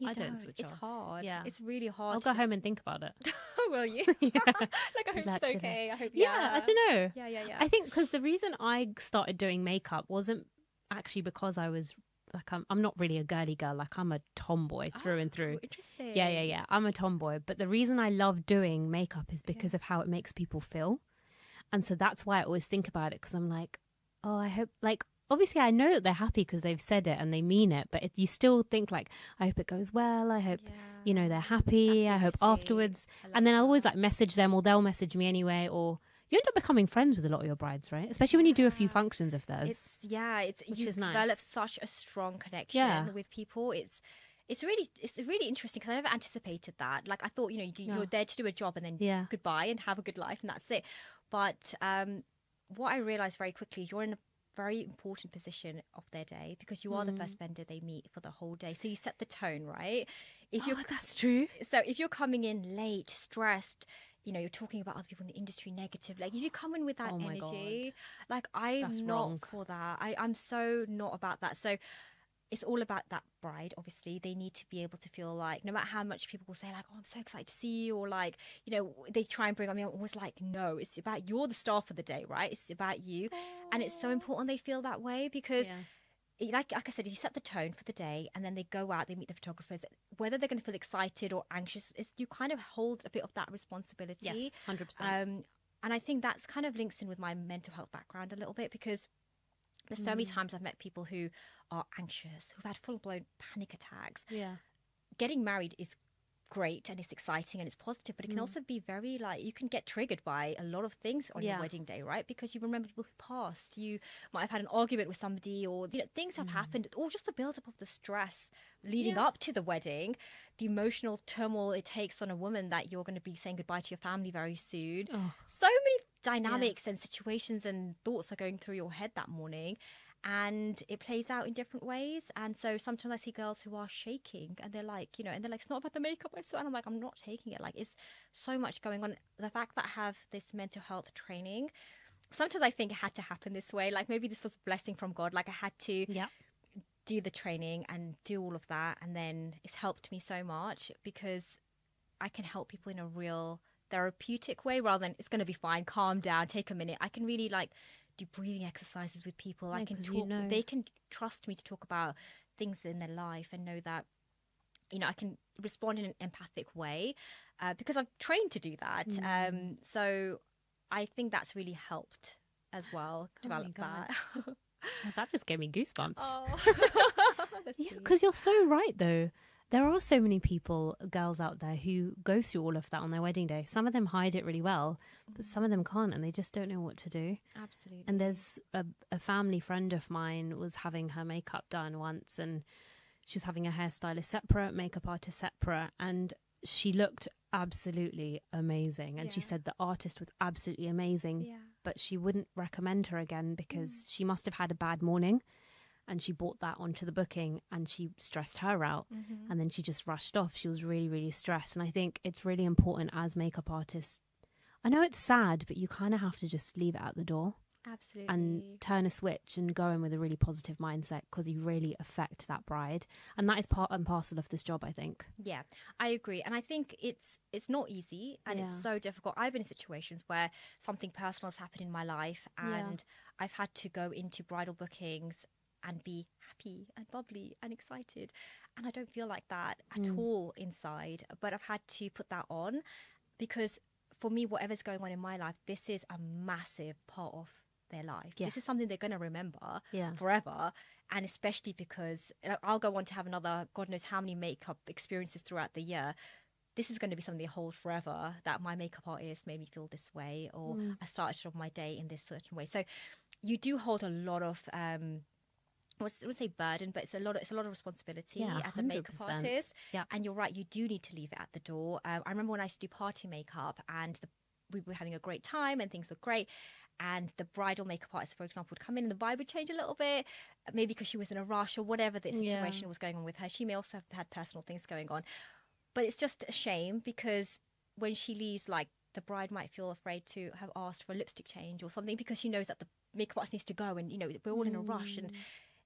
I don't switch off. It's hard. Yeah, it's really hard. I'll go home and think about it. Will you? Like I hope she's okay. I hope. I don't know. Yeah. I think because the reason I started doing makeup wasn't actually because I was. Like I'm not really a girly girl. Like I'm a tomboy through and through. Interesting. Yeah. I'm a tomboy. But the reason I love doing makeup is because of how it makes people feel. And so that's why I always think about it, because I'm like, oh, I hope, like, obviously I know that they're happy because they've said it and they mean it. But you still think like, I hope it goes well. I hope, you know, they're happy. I hope afterwards. And then I'll always like message them, or they'll message me anyway, or you end up becoming friends with a lot of your brides, right? Especially when you do a few functions of theirs. You develop such a strong connection with people. It's really interesting because I never anticipated that. Like I thought, you know, you're there to do a job and then goodbye and have a good life and that's it. But what I realized very quickly, you're in a very important position of their day because you are the first vendor they meet for the whole day. So you set the tone, right? That's true. So if you're coming in late, stressed, you know, you're talking about other people in the industry negative. Like if you come in with that energy, like I'm not for that. I'm so not about that. So it's all about that bride. Obviously, they need to be able to feel like, no matter how much people will say like, "Oh, I'm so excited to see you," or like, you know, they try and bring. I mean, I'm always like, no, it's about you're the star for the day, right? It's about you, and it's so important they feel that way because. Like I said, you set the tone for the day and then they go out, they meet the photographers. Whether they're going to feel excited or anxious, you kind of hold a bit of that responsibility. Yes, 100%. And I think that's kind of links in with my mental health background a little bit because there's so many times I've met people who are anxious, who've had full-blown panic attacks. Yeah. Getting married is great and it's exciting and it's positive, but it can also be very like you can get triggered by a lot of things on your wedding day, right? Because you remember people who passed, you might have had an argument with somebody, or you know things have happened, or just the build-up of the stress leading up to the wedding, the emotional turmoil it takes on a woman that you're going to be saying goodbye to your family very soon. So many dynamics and situations and thoughts are going through your head that morning. And it plays out in different ways. And so sometimes I see girls who are shaking and they're like, you know, and they're like, it's not about the makeup, I swear. And I'm like, I'm not taking it. Like, it's so much going on. The fact that I have this mental health training, sometimes I think it had to happen this way. Like, maybe this was a blessing from God. Like, I had to do the training and do all of that. And then it's helped me so much because I can help people in a real therapeutic way rather than it's going to be fine, calm down, take a minute. I can really like do breathing exercises with people. I can talk, they can trust me to talk about things in their life and know that, you know, I can respond in an empathic way because I've trained to do that. So I think that's really helped as well, develop that. That just gave me goosebumps. Oh. Yeah, because you're so right, though. There are so many people, girls out there, who go through all of that on their wedding day. Some of them hide it really well, but some of them can't, and they just don't know what to do. Absolutely. And there's a family friend of mine was having her makeup done once, and she was having a hairstylist separate, makeup artist separate, and she looked absolutely amazing. And she said the artist was absolutely amazing, but she wouldn't recommend her again because she must have had a bad morning. And she brought that onto the booking and she stressed her out. And then she just rushed off. She was really, really stressed. And I think it's really important as makeup artists. I know it's sad, but you kind of have to just leave it at the door. Absolutely. And turn a switch and go in with a really positive mindset because you really affect that bride. And that is part and parcel of this job, I think. Yeah, I agree. And I think it's not easy and it's so difficult. I've been in situations where something personal has happened in my life and I've had to go into bridal bookings and be happy and bubbly and excited. And I don't feel like that at all inside. But I've had to put that on because for me, whatever's going on in my life, this is a massive part of their life. This is something they're going to remember forever. And especially because I'll go on to have another, God knows how many makeup experiences throughout the year. This is going to be something they hold forever, that my makeup artist made me feel this way, or I started off my day in this certain way. So you do hold a lot of I wouldn't say burden, but it's a lot of responsibility as a makeup artist. And you're right, you do need to leave it at the door. I remember when I used to do party makeup and we were having a great time and things were great. And the bridal makeup artist, for example, would come in and the vibe would change a little bit, maybe because she was in a rush or whatever the situation was going on with her. She may also have had personal things going on. But it's just a shame because when she leaves, like, the bride might feel afraid to have asked for a lipstick change or something because she knows that the makeup artist needs to go and, you know, we're all in a rush and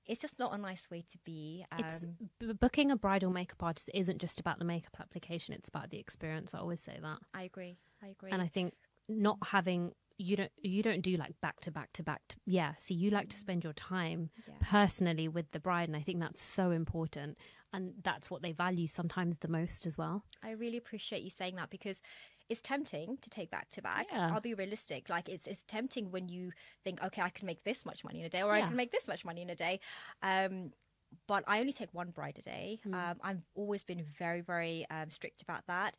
it's just not a nice way to be. Booking a bridal makeup artist isn't just about the makeup application, it's about the experience. I always say that. I agree. And I think not having... You don't do like back to back to back. See, you like to spend your time personally with the bride, and I think that's so important, and that's what they value sometimes the most as well. I really appreciate you saying that because it's tempting to take back to back. I'll be realistic. Like it's tempting when you think, okay, I can make this much money in a day, or I can make this much money in a day. But I only take one bride a day. I've always been very, very strict about that.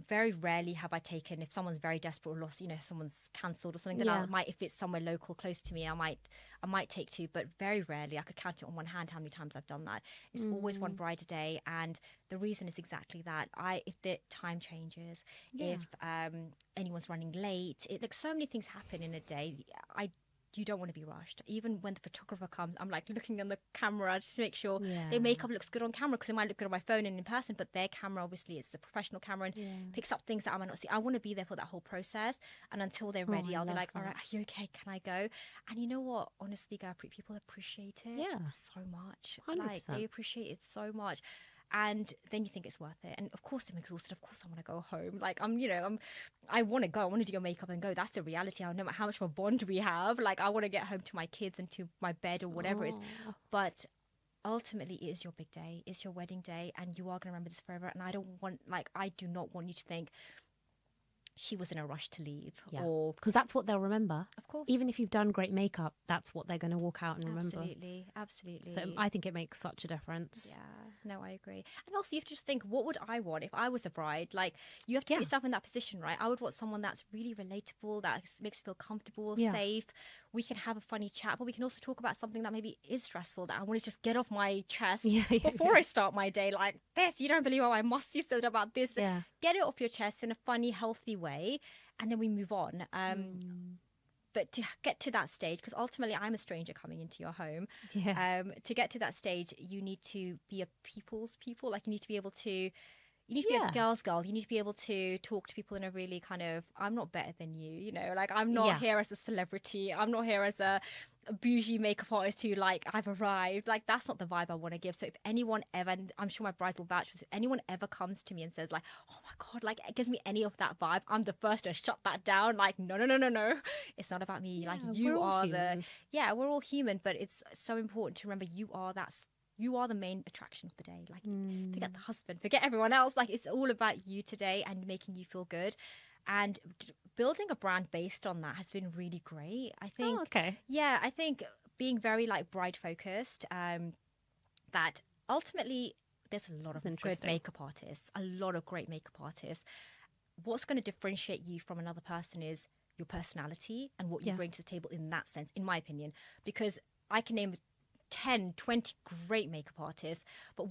Very rarely have I taken, if someone's very desperate or lost, you know, someone's cancelled or something, then I might, if it's somewhere local close to me, I might take two. But very rarely, I could count it on one hand how many times I've done that. It's always one bride a day, and the reason is exactly that. If the time changes, if anyone's running late, like so many things happen in a day. You don't want to be rushed. Even when the photographer comes, I'm like looking on the camera just to make sure their makeup looks good on camera, because it might look good on my phone and in person, but their camera obviously is a professional camera and picks up things that I might not see. I want to be there for that whole process, and until they're ready, I'll be like, all right, are you okay? Can I go? And you know what? Honestly, Gurpreet, people appreciate it so much. 100%. Like they appreciate it so much. And then you think it's worth it. And of course I'm exhausted. Of course I want to go home. Like I want to go. I want to do your makeup and go. That's the reality. I know how much of a bond we have. Like I want to get home to my kids and to my bed or whatever it is. But ultimately it is your big day. It's your wedding day, and you are going to remember this forever. And I do not want you to think she was in a rush to leave, or because that's what they'll remember. Of course, even if you've done great makeup, that's what they're going to walk out and remember. Absolutely. So I think it makes such a difference. No, I agree. And also you have to just think, what would I want if I was a bride? Like you have to put yourself in that position, right? I would want someone that's really relatable, that makes me feel comfortable, safe. We can have a funny chat, but we can also talk about something that maybe is stressful, that I want to just get off my chest before I start my day. Like this, you don't believe how I musty said about this. Get it off your chest in a funny, healthy way, and then we move on. But to get to that stage, because ultimately I'm a stranger coming into your home, to get to that stage, you need to be a people's people. Like you need to be able to, you need to be a girl's girl. You need to be able to talk to people in a really kind of, I'm not better than you, you know, like I'm not here as a celebrity. I'm not here as a bougie makeup artist who like I've arrived. Like that's not the vibe I want to give. So if anyone ever, and I'm sure my brides will vouch for this, if anyone ever comes to me and says like, oh my God, like it gives me any of that vibe, I'm the first to shut that down. Like, no. It's not about me. Like you are we're all human, but it's so important to remember you are the main attraction of the day. Like, forget the husband, forget everyone else. Like, it's all about you today and making you feel good. And building a brand based on that has been really great. I think. Oh, okay. Yeah, I think being very like bride focused. That ultimately, there's a lot of good makeup artists, a lot of great makeup artists. What's going to differentiate you from another person is your personality and what you bring to the table in that sense, in my opinion. Because I can name 10, 20 great makeup artists, but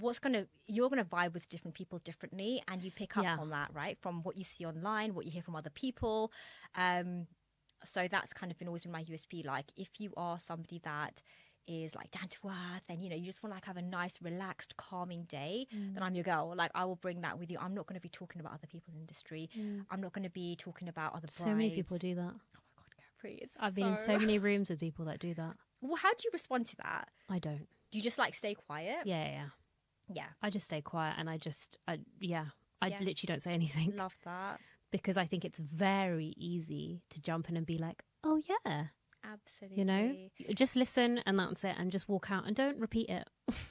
you're gonna vibe with different people differently, and you pick up on that, right? From what you see online, what you hear from other people. So that's kind of always been my USP. Like, if you are somebody that is like down to earth and you just want to like have a nice, relaxed, calming day, then I'm your girl. Like, I will bring that with you. I'm not going to be talking about other people in the industry. I'm not going to be talking about other brides. So many people do that. Oh my God, Capri. I've been in so many rooms with people that do that. Well, how do you respond to that? I don't. Do you just like stay quiet? Yeah. I just stay quiet and I literally don't say anything. Love that. Because I think it's very easy to jump in and be like, oh yeah. Absolutely. Just listen and that's it, and just walk out and don't repeat it.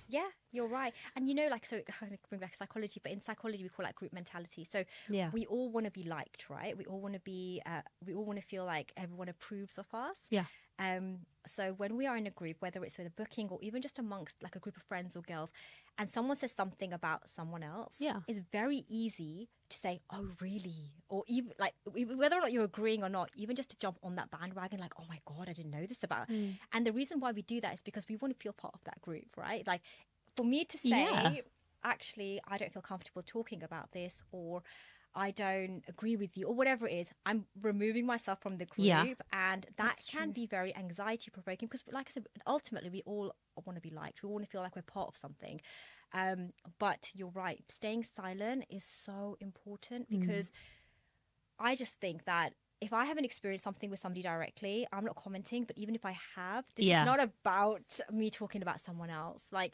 Yeah, you're right. And like, so I'm going to bring back psychology, but in psychology we call that group mentality. So we all want to be liked, right? We all want to feel like everyone approves of us. Yeah. So when we are in a group, whether it's with a booking or even just amongst like a group of friends or girls, and someone says something about someone else, it's very easy to say, oh, really? Or even like, whether or not you're agreeing or not, even just to jump on that bandwagon, like, oh my God, I didn't know this about. And the reason why we do that is because we want to feel part of that group, right? Like, for me to say, actually, I don't feel comfortable talking about this, or I don't agree with you, or whatever it is, I'm removing myself from the group, and that can be very anxiety provoking, because like I said, ultimately we all want to be liked, we want to feel like we're part of something, but you're right, staying silent is so important, because I just think that if I haven't experienced something with somebody directly, I'm not commenting, but even if I have, this is not about me talking about someone else. Like,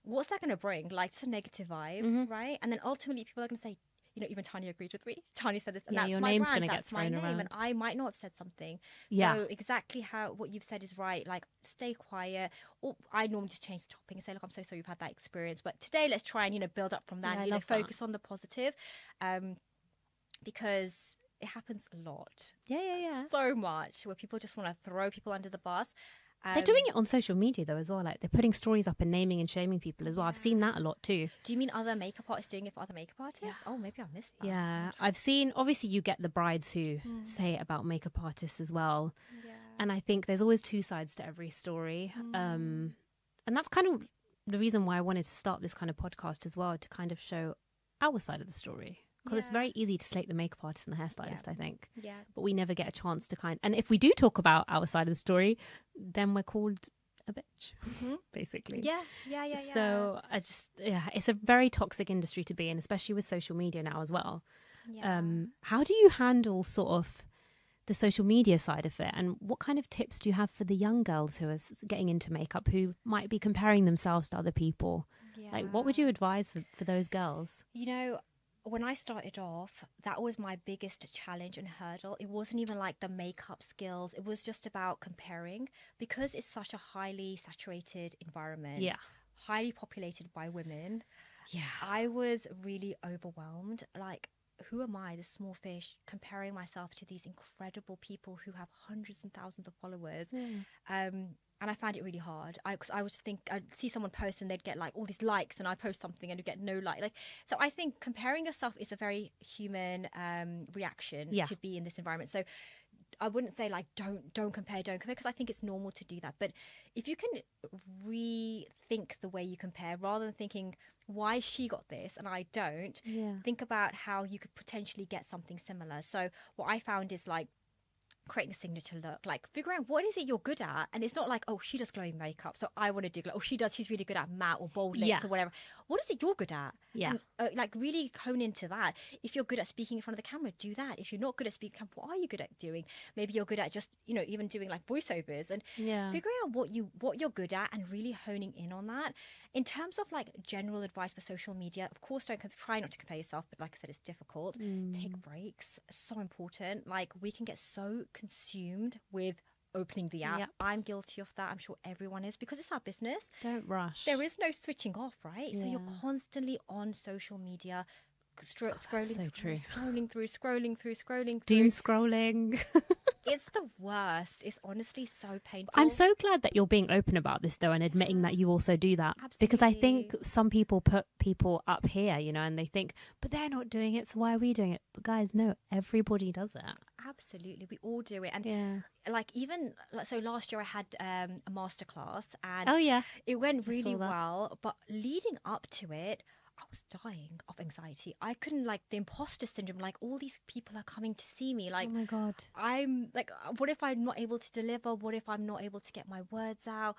what's that going to bring? Like, just a negative vibe, right? And then ultimately people are going to say, even Tanya agreed with me. Tanya said this, and that's your my name's brand, gonna that's get my thrown name, around. and I might not have said something. Yeah. So exactly what you've said is right. Like, stay quiet. Or I normally just change the topic and say, look, I'm so sorry you've had that experience, but today let's try and build up from that. Yeah, focus on the positive, because it happens a lot. Yeah. So much where people just want to throw people under the bus. They're doing it on social media though as well. Like, they're putting stories up and naming and shaming people as well. I've seen that a lot too. Do you mean other makeup artists doing it for other makeup artists? Oh, maybe I missed that. Yeah, I've seen, obviously you get the brides who say it about makeup artists as well. Yeah. And I think there's always two sides to every story. And that's kind of the reason why I wanted to start this kind of podcast as well, to kind of show our side of the story. Because it's very easy to slate the makeup artist and the hairstylist, I think. Yeah. But we never get a chance to and if we do talk about our side of the story, then we're called a bitch, basically. Yeah. So it's a very toxic industry to be in, especially with social media now as well. Yeah. How do you handle sort of the social media side of it? And what kind of tips do you have for the young girls who are getting into makeup, who might be comparing themselves to other people? Yeah. Like, what would you advise for those girls? When I started off, that was my biggest challenge and hurdle. It wasn't even like the makeup skills. It was just about comparing, because it's such a highly saturated environment, highly populated by women. Yeah, I was really overwhelmed. Like, who am I, this small fish, comparing myself to these incredible people who have hundreds and thousands of followers? And I found it really hard. I'd see someone post and they'd get like all these likes, and I post something and you get no like. So I think comparing yourself is a very human reaction to be in this environment. So I wouldn't say like don't compare, because I think it's normal to do that. But if you can rethink the way you compare, rather than thinking, why she got this and I don't, think about how you could potentially get something similar. So what I found is, like, creating a signature look, like figuring out what is it you're good at. And it's not like, oh, she does glowing makeup, so I want to do glow. Oh, she's really good at matte or bold lips or whatever. What is it you're good at? Yeah. And like really hone into that. If you're good at speaking in front of the camera, do that. If you're not good at speaking, what are you good at doing? Maybe you're good at just, even doing like voiceovers, and figuring out what you're good at and really honing in on that. In terms of like general advice for social media, of course, try not to compare yourself, but like I said, it's difficult. Take breaks. So important. Like we can get so consumed with opening the app. I'm guilty of that. I'm sure everyone is, because it's our business. Don't rush. There is no switching off, right? So you're constantly on social media, scrolling through. Doom scrolling. It's the worst. It's honestly so painful. I'm so glad that you're being open about this, though, and admitting that you also do that. Absolutely. Because I think some people put people up here, and they think, but they're not doing it, so why are we doing it? But guys, no, everybody does it. Absolutely. We all do it. And like so last year I had a masterclass, and it went really well. But leading up to it, I was dying of anxiety. I couldn't, like, the imposter syndrome, like all these people are coming to see me. Like, oh my God. I'm like, what if I'm not able to deliver? What if I'm not able to get my words out?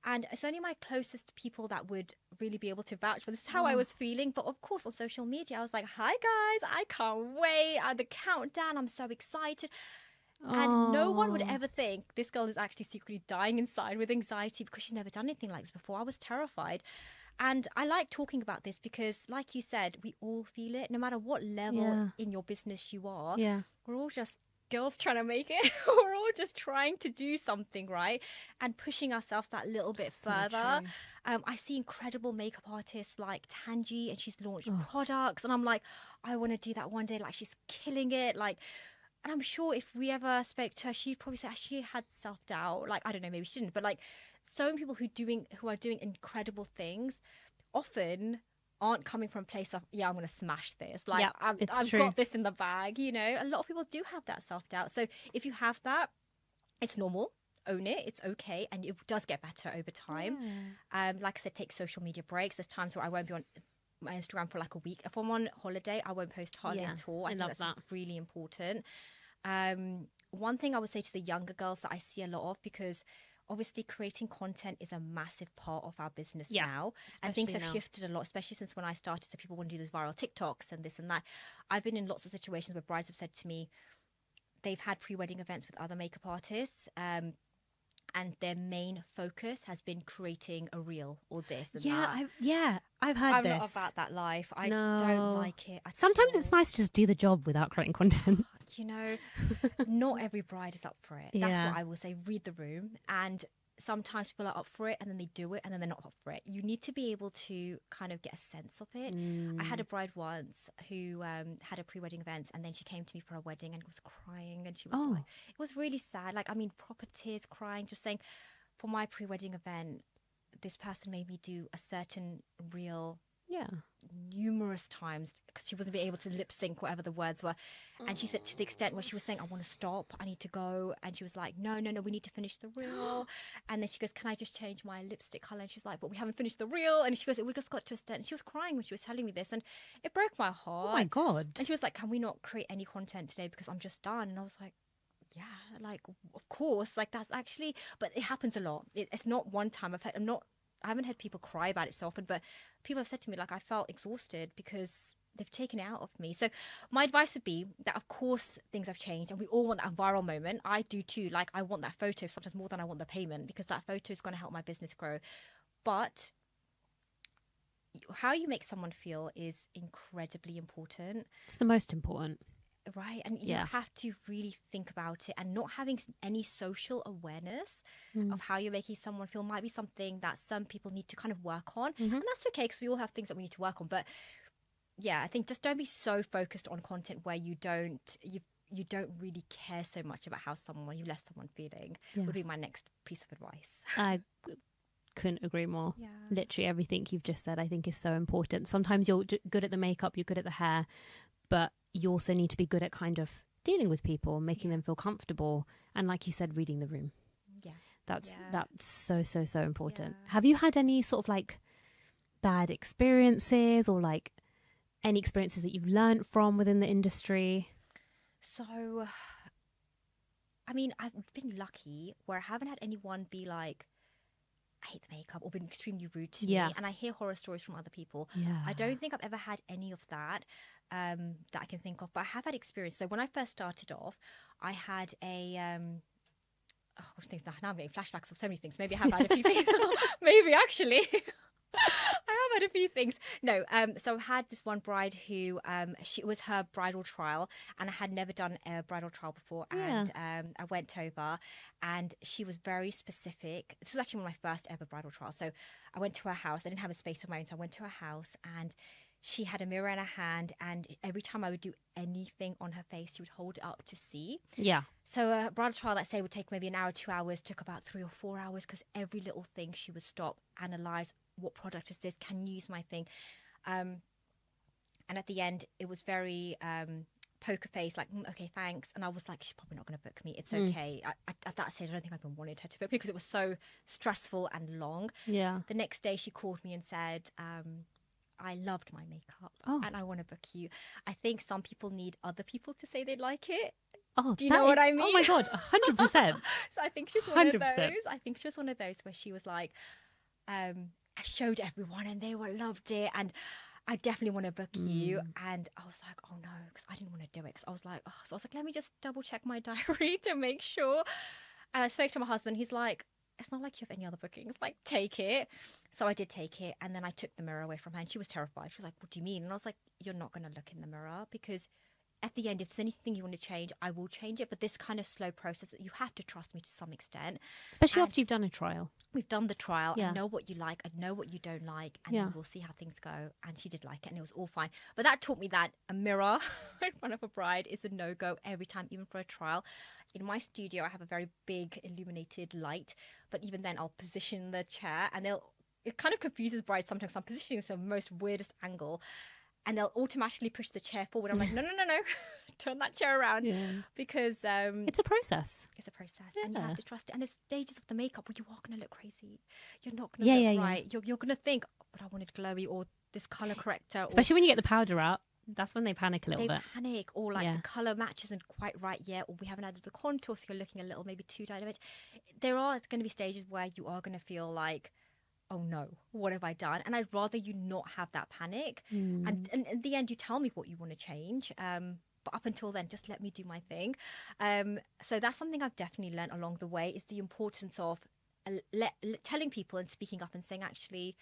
And it's only my closest people that would really be able to vouch for this is how I was feeling. But of course, on social media, I was like, hi guys, I can't wait. The countdown, I'm so excited. And no one would ever think this girl is actually secretly dying inside with anxiety, because she's never done anything like this before. I was terrified. And I like talking about this because, like you said, we all feel it, no matter what level in your business you are. Yeah. We're all just girls trying to make it. We're all just trying to do something, right? And pushing ourselves that little bit further. I see incredible makeup artists like Tanji, and she's launched products. And I'm like, I want to do that one day. Like, she's killing it. Like, and I'm sure if we ever spoke to her, she'd probably say she had self-doubt. Like, I don't know, maybe she didn't. But like, so many people who are doing incredible things often aren't coming from a place of, I'm going to smash this. Like, I've got this in the bag, A lot of people do have that self-doubt. So if you have that, it's normal. Own it. It's okay. And it does get better over time. Like I said, take social media breaks. There's times where I won't be on my Instagram for like a week. If I'm on holiday, I won't post hardly at all. I think that's really important. One thing I would say to the younger girls that I see a lot of, because obviously creating content is a massive part of our business now, and things have shifted a lot, especially since when I started. So people want to do those viral TikToks and this and that. I've been in lots of situations where brides have said to me they've had pre-wedding events with other makeup artists, and their main focus has been creating a reel or this and that. I've heard I'm this. not about that life. I don't like it at Sometimes all. it's nice to just do the job without creating content. Not every bride is up for it. That's what I will say. Read the room. And sometimes people are up for it and then they do it and then they're not up for it. You need to be able to kind of get a sense of it. I had a bride once who had a pre-wedding event, and then she came to me for a wedding and was crying, and she was like, it was really sad. Like, I mean, proper tears, crying, just saying, for my pre-wedding event, this person made me do a certain reel numerous times because she wasn't able to lip sync whatever the words were. And she said, to the extent where she was saying, I want to stop, I need to go. And she was like, no, we need to finish the reel. And then she goes, can I just change my lipstick color? And she's like, but we haven't finished the reel. And she goes, we just got to a extent. And she was crying when she was telling me this, and it broke my heart. Oh my God. And she was like, can we not create any content today because I'm just done? And I was like, like, of course, like, that's actually, but it happens a lot. It's not one time. I haven't had people cry about it so often, but people have said to me, like, I felt exhausted because they've taken it out of me. So my advice would be that, of course, things have changed and we all want that viral moment. I do too. Like, I want that photo sometimes more than I want the payment, because that photo is going to help my business grow. But how you make someone feel is incredibly important. It's the most important. Right. And you have to really think about it, and not having any social awareness of how you're making someone feel might be something that some people need to kind of work on. And that's okay, because we all have things that we need to work on. But I think just don't be so focused on content where you don't really care so much about how you left someone feeling, would be my next piece of advice. I couldn't agree more. Literally everything you've just said I think is so important. Sometimes you're good at the makeup, you're good at the hair, but you also need to be good at kind of dealing with people, making them feel comfortable, and like you said, reading the room. That's so important. Have you had any sort of like bad experiences, or like any experiences that you've learned from within the industry? So I mean, I've been lucky where I haven't had anyone be like, I hate the makeup, or been extremely rude to me. And I hear horror stories from other people. I don't think I've ever had any of that that I can think of, but I have had experience. So when I first started off, I had a now I'm getting flashbacks of so many things. Maybe I have had a few things. Maybe actually. I have had a few things. No, so I had this one bride who it was her bridal trial, and I had never done a bridal trial before. And I went over, and she was very specific. This was actually one of my first ever bridal trials. So I went to her house. I didn't have a space of my own, so I went to her house, and she had a mirror in her hand, and every time I would do anything on her face, she would hold it up to see. Yeah. So a bridal trial, let's say, would take maybe an hour, 2 hours, took about 3 or 4 hours, because every little thing she would stop, analyze, what product is this? Can you use my thing? And at the end, it was very poker face, like, okay, thanks. And I was like, she's probably not going to book me. It's okay. At that stage, I don't think I even wanted her to book me because it was so stressful and long. Yeah. The next day, she called me and said, I loved my makeup and I want to book you. I think some people need other people to say they like it. Oh, do you know what I mean? Oh my God, 100%. So I think she was one of those. I think she was one of those where she was like, I showed everyone and they all loved it, and I definitely want to book you. And I was like, oh no, because I didn't want to do it, because I was like, oh. So I was like, let me just double check my diary to make sure. And I spoke to my husband. He's like, it's not like you have any other bookings, like, take it. So I did take it, and then I took the mirror away from her, and she was terrified. She was like, what do you mean? And I was like, you're not going to look in the mirror, because at the end, if there's anything you want to change, I will change it. But this kind of slow process, you have to trust me to some extent. Especially after you've done a trial. We've done the trial. I know what you like. I know what you don't like. And then we'll see how things go. And she did like it, and it was all fine. But that taught me that a mirror in front of a bride is a no-go every time, even for a trial. In my studio, I have a very big illuminated light. But even then, I'll position the chair, and it kind of confuses brides sometimes. I'm positioning it to the most weirdest angle, and they'll automatically push the chair forward. I'm like, no, turn that chair around, because it's a process. It's a process, and you have to trust it. And there's stages of the makeup where you are going to look crazy. You're not going to look right. You're going to think, oh, but I wanted glowy, or this color corrector. Especially when you get the powder out, that's when they panic a little bit. They panic, or like the color match isn't quite right yet, or we haven't added the contour, so you're looking a little maybe too dynamic. There are going to be stages where you are going to feel like, oh no, what have I done? And I'd rather you not have that panic. And in the end, you tell me what you want to change. But up until then, just let me do my thing. So that's something I've definitely learned along the way, is the importance of telling people and speaking up and saying, actually,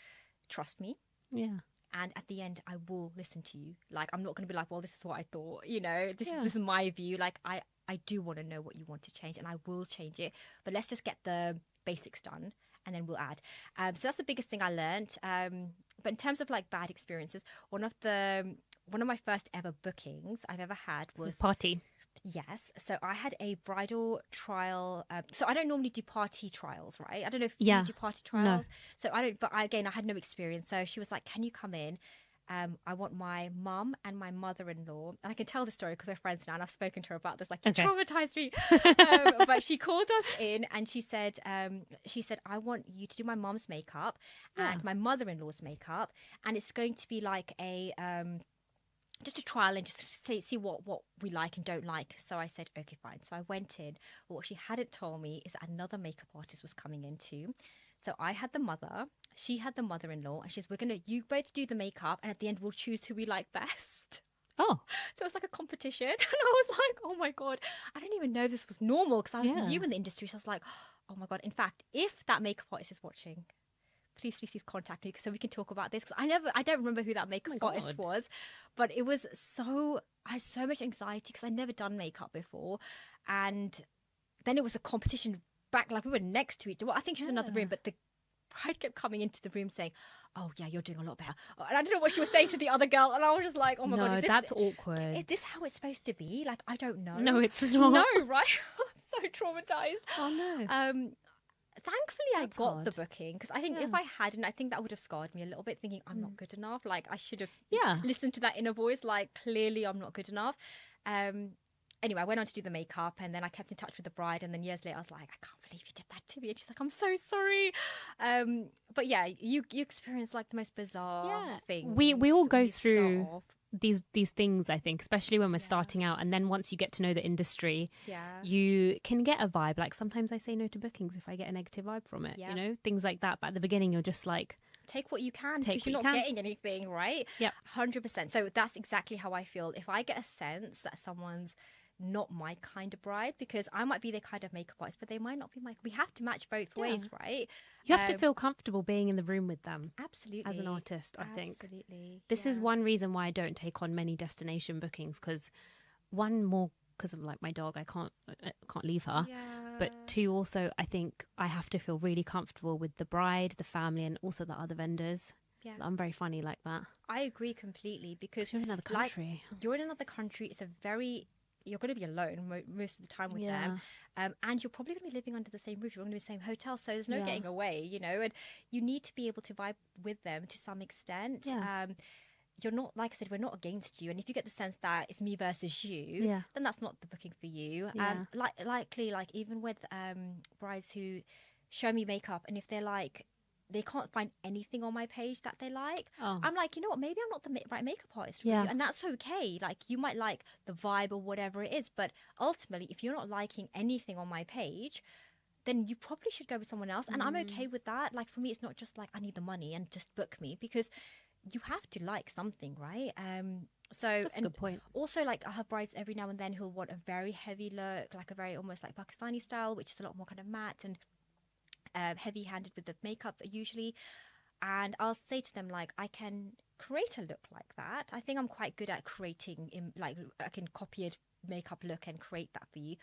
trust me. Yeah. And at the end, I will listen to you. Like, I'm not going to be like, well, this is what I thought. You know, this is my view. Like, I do want to know what you want to change, and I will change it. But let's just get the basics done, and then we'll add. So that's the biggest thing I learned. But in terms of like bad experiences, one of my first ever bookings I've ever had was this party. Yes. So I had a bridal trial. So I don't normally do party trials, right? I don't know if you do party trials. No. So I don't, but I had no experience. So she was like, can you come in? I want my mum and my mother-in-law, and I can tell the story because we're friends now, and I've spoken to her about this. Like, you traumatized me. But she called us in, and she said, I want you to do my mum's makeup and my mother-in-law's makeup, and it's going to be like a just a trial and just see what we like and don't like. So I said, okay, fine. So I went in. But what she hadn't told me is that another makeup artist was coming in too. So I had the mother, she had the mother-in-law, and she says, you both do the makeup, and at the end we'll choose who we like best. Oh. So it was like a competition. And I was like, oh my God, I didn't even know this was normal, because I was new in the industry. So I was like, oh my God. In fact, if that makeup artist is watching, please contact me so we can talk about this. Because I don't remember who that makeup artist was, but it was I had so much anxiety because I'd never done makeup before. And then it was a competition back, like we were next to each other. Well, I think she was in another room, but the bride kept coming into the room saying, oh yeah, you're doing a lot better. And I don't know what she was saying to the other girl. And I was just like, oh my God. That's awkward. Is this how it's supposed to be? Like, I don't know. No, it's not. No, right? So traumatized. Oh no. Thankfully, I got the booking, because I think if I hadn't, I think that would have scarred me a little bit, thinking I'm not good enough. Like, I should have listened to that inner voice, like, clearly I'm not good enough. Anyway, I went on to do the makeup, and then I kept in touch with the bride, and then years later I was like, I can't believe you did that to me. And she's like, I'm so sorry. But yeah, you experience like the most bizarre thing. We all go through these things, I think, especially when we're starting out, and then once you get to know the industry, Yeah. you can get a vibe. Like sometimes I say no to bookings if I get a negative vibe from it, you know, things like that. But at the beginning, you're just like, take what you can, Take because you're what not you can. getting anything, right? Yep. 100%. So that's exactly how I feel. If I get a sense that someone's not my kind of bride, because I might be their kind of makeup artist, but they might not be my. We have to match both ways, right? you have to feel comfortable being in the room with them. Absolutely. As an artist, I think. Absolutely. This is one reason why I don't take on many destination bookings, because one, more because of like my dog, I can't leave her. Yeah. But two, also I think I have to feel really comfortable with the bride, the family, and also the other vendors. Yeah. I'm very funny like that. I agree completely, because You're in another country. You're in another country. It's a very, you're going to be alone most of the time with them. And you're probably going to be living under the same roof. You're going to be in the same hotel. So there's no getting away, you know, and you need to be able to vibe with them to some extent. Yeah. You're not, like I said, we're not against you. And if you get the sense that it's me versus you, then that's not the booking for you. Yeah. Likely, like even with brides who show me makeup, and if they're like, they can't find anything on my page that they like, I'm like, you know what, maybe I'm not the right makeup artist for you. And that's okay. Like, you might like the vibe or whatever it is, but ultimately, if you're not liking anything on my page, then you probably should go with someone else. And I'm okay with that. Like, for me, it's not just like, I need the money and just book me, because you have to like something, right? So That's a good point. Also, like, I have brides every now and then who'll want a very heavy look, like a very almost like Pakistani style, which is a lot more kind of matte and heavy-handed with the makeup usually. And I'll say to them, like, I can create a look like that. I think I'm quite good at creating, like, I can copy a makeup look and create that for you.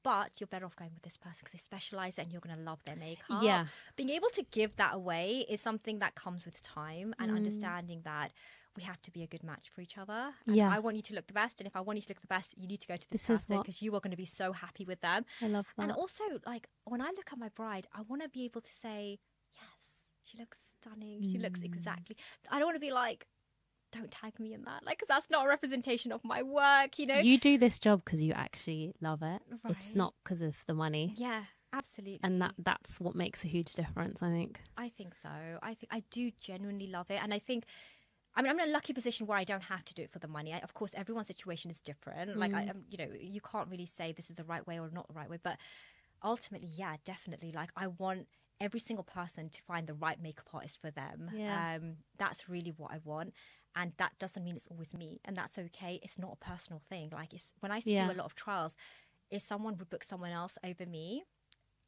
But you're better off going with this person because they specialize and you're going to love their makeup. Yeah. Being able to give that away is something that comes with time and understanding that we have to be a good match for each other. And I want you to look the best. And if I want you to look the best, you need to go to this person, because you are going to be so happy with them. I love that. And also, like, when I look at my bride, I want to be able to say, yes, she looks stunning. She looks exactly. I don't want to be like, don't tag me in that, like, because that's not a representation of my work, you know. You do this job because you actually love it. Right. It's not because of the money. Yeah, absolutely. And that's what makes a huge difference, I think. I think so. I do genuinely love it. And I think, I mean, I'm in a lucky position where I don't have to do it for the money. Of course, everyone's situation is different. Like, you know, you can't really say this is the right way or not the right way. But ultimately, yeah, definitely. Like, I want every single person to find the right makeup artist for them. Yeah. That's really what I want. And that doesn't mean it's always me. And that's okay. It's not a personal thing. Like, when I used to do a lot of trials, if someone would book someone else over me,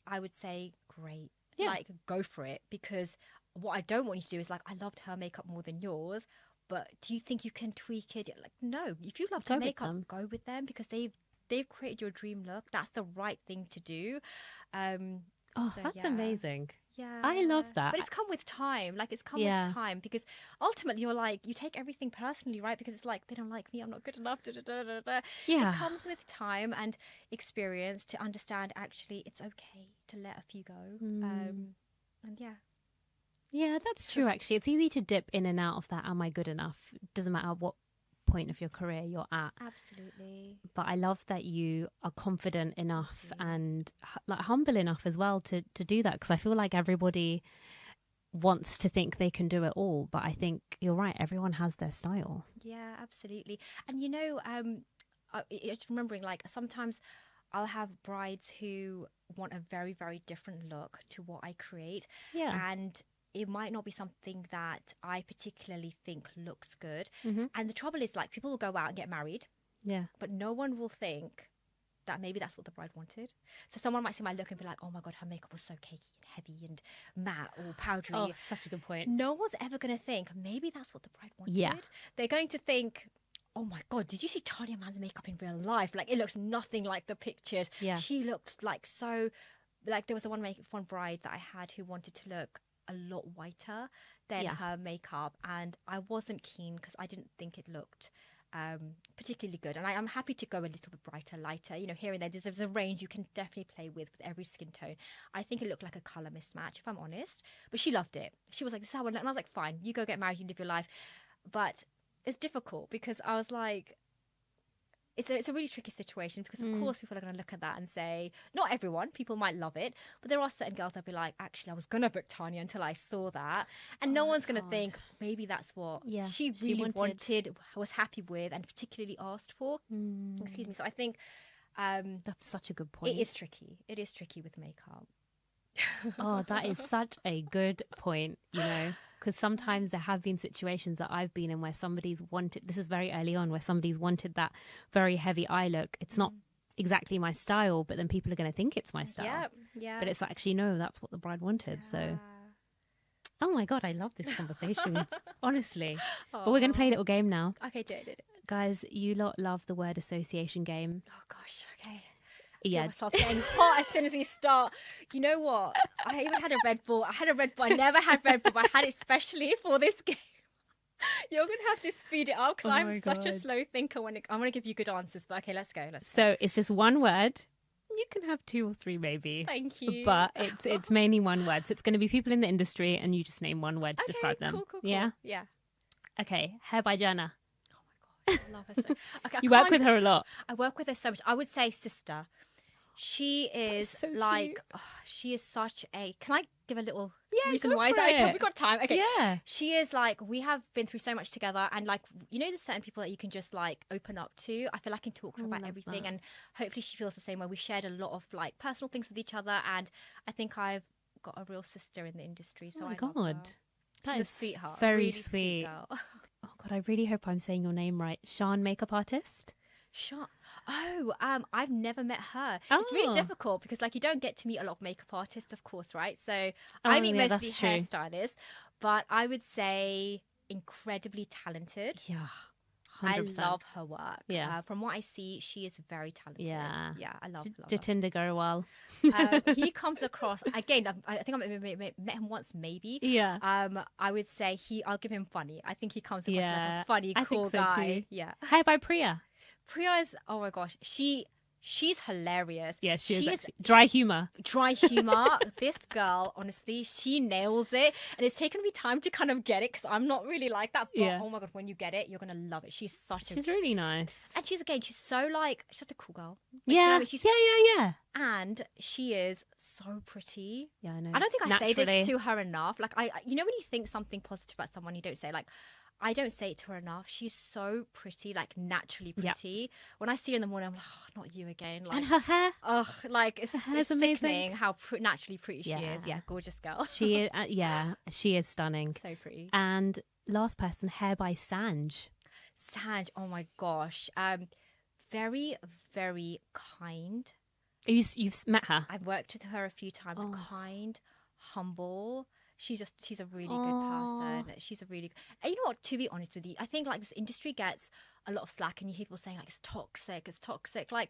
I would say, great. Yeah. Like, go for it. Because what I don't want you to do is, like, I loved her makeup more than yours, but do you think you can tweak it? Like, no. If you loved her makeup, go with them, because they've created your dream look. That's the right thing to do. That's amazing. Yeah. I love that. But it's come with time. Like, it's come with time, because ultimately you're like, you take everything personally, right? Because it's like, they don't like me, I'm not good enough. Yeah. It comes with time and experience to understand, actually, it's okay to let a few go. And yeah. Yeah, that's true, actually. It's easy to dip in and out of that, am I good enough? Doesn't matter what point of your career you're at. Absolutely. But I love that you are confident enough and like humble enough as well to do that, because I feel like everybody wants to think they can do it all, but I think you're right, everyone has their style. Yeah, absolutely. And you know, it's remembering, like, sometimes I'll have brides who want a very, very different look to what I create. Yeah. And it might not be something that I particularly think looks good. Mm-hmm. And the trouble is, like, people will go out and get married. Yeah. But no one will think that maybe that's what the bride wanted. So someone might see my look and be like, oh my God, her makeup was so cakey and heavy and matte or powdery. Oh, such a good point. No one's ever going to think, maybe that's what the bride wanted. Yeah. They're going to think, oh my God, did you see Tanya Mann's makeup in real life? Like, it looks nothing like the pictures. Yeah. She looked like so, like, there was one bride that I had who wanted to look a lot whiter than her makeup, and I wasn't keen because I didn't think it looked particularly good. And I'm happy to go a little bit brighter, lighter, you know, here and there. There's a range you can definitely play with every skin tone. I think it looked like a colour mismatch, if I'm honest, but she loved it. She was like, this is how I look. And I was like, fine, you go get married, you live your life. But it's difficult because I was like, it's a really tricky situation because of course people are going to look at that and say, not everyone, people might love it, but there are certain girls that'll be like, actually I was going to book Tanya until I saw that, and no one's going to think maybe that's what she really wanted, was happy with, and particularly asked for. Excuse me. So I think that's such a good point. It is tricky with makeup. Oh, that is such a good point, you know, because sometimes there have been situations that I've been in where somebody's wanted, this is very early on, where somebody's wanted that very heavy eye look. It's not exactly my style, but then people are going to think it's my style. Yeah. But it's actually, no, that's what the bride wanted. So, oh my God, I love this conversation, honestly. But we're going to play a little game now. Okay, do it. Guys, you lot love the word association game. Oh gosh, okay. Yeah. Myself getting hot as soon as we start. You know what? I even had a Red Bull. I never had Red Bull, but I had it specially for this game. You're going to have to speed it up because I'm such a slow thinker when I'm going to give you good answers. But okay, let's go. So it's just one word. You can have 2 or 3 maybe. Thank you. But it's mainly one word. So it's going to be people in the industry and you just name one word to describe them. Cool. Yeah? Yeah. Okay. Hair by Jenna. Oh my God. I love her so. Okay, you work with her a lot. I work with her so much. I would say sister. She is so like, she is such a, can I give a little reason go why? for Okay, it. we've got time. Okay. Yeah. She is like, we have been through so much together, and like, you know, there's certain people that you can just like open up to. I feel like I can talk to her about everything, and hopefully she feels the same way. We shared a lot of like personal things with each other, and I think I've got a real sister in the industry. So oh my I God. love her. That She's is a sweetheart. very really sweet. girl. Oh God, I really hope I'm saying your name right. Sean, makeup artist? I've never met her. It's really difficult because like you don't get to meet a lot of makeup artists, of course, right? So I meet mostly hairstylists, but I would say incredibly talented. Yeah. 100%. I love her work. Yeah. From what I see, she is very talented. Yeah. Yeah, I love her. Jatinder Garwal. He comes across, again, I think I met him once maybe. Yeah. I would say I'll give him funny. I think he comes across like a funny, I cool think so guy. Too. Yeah. How about Priya? Priya is, oh my gosh, she's hilarious. Yeah, she is dry humor. Dry humor. This girl, honestly, she nails it, and it's taken me time to kind of get it because I'm not really like that. But oh my God, when you get it, you're gonna love it. She's really nice, and she's so like, she's just a cool girl. Like, yeah, you know, yeah. And she is so pretty. Yeah, I know. I don't think I say this to her enough. Like you know, when you think something positive about someone, you don't say like. I don't say it to her enough. She's so pretty, like naturally pretty. Yep. When I see her in the morning, I'm like, oh, not you again. Like, and her hair. Ugh, like it's amazing. Sickening how naturally pretty she is. Yeah, gorgeous girl. She is, she is stunning. So pretty. And last person, hair by Sanj. Sanj, oh my gosh. Very, very kind. You've met her? I've worked with her a few times. Kind, humble. She's a really good person. She's a really good... And you know what, to be honest with you, I think like this industry gets a lot of slack and you hear people saying like it's toxic. Like,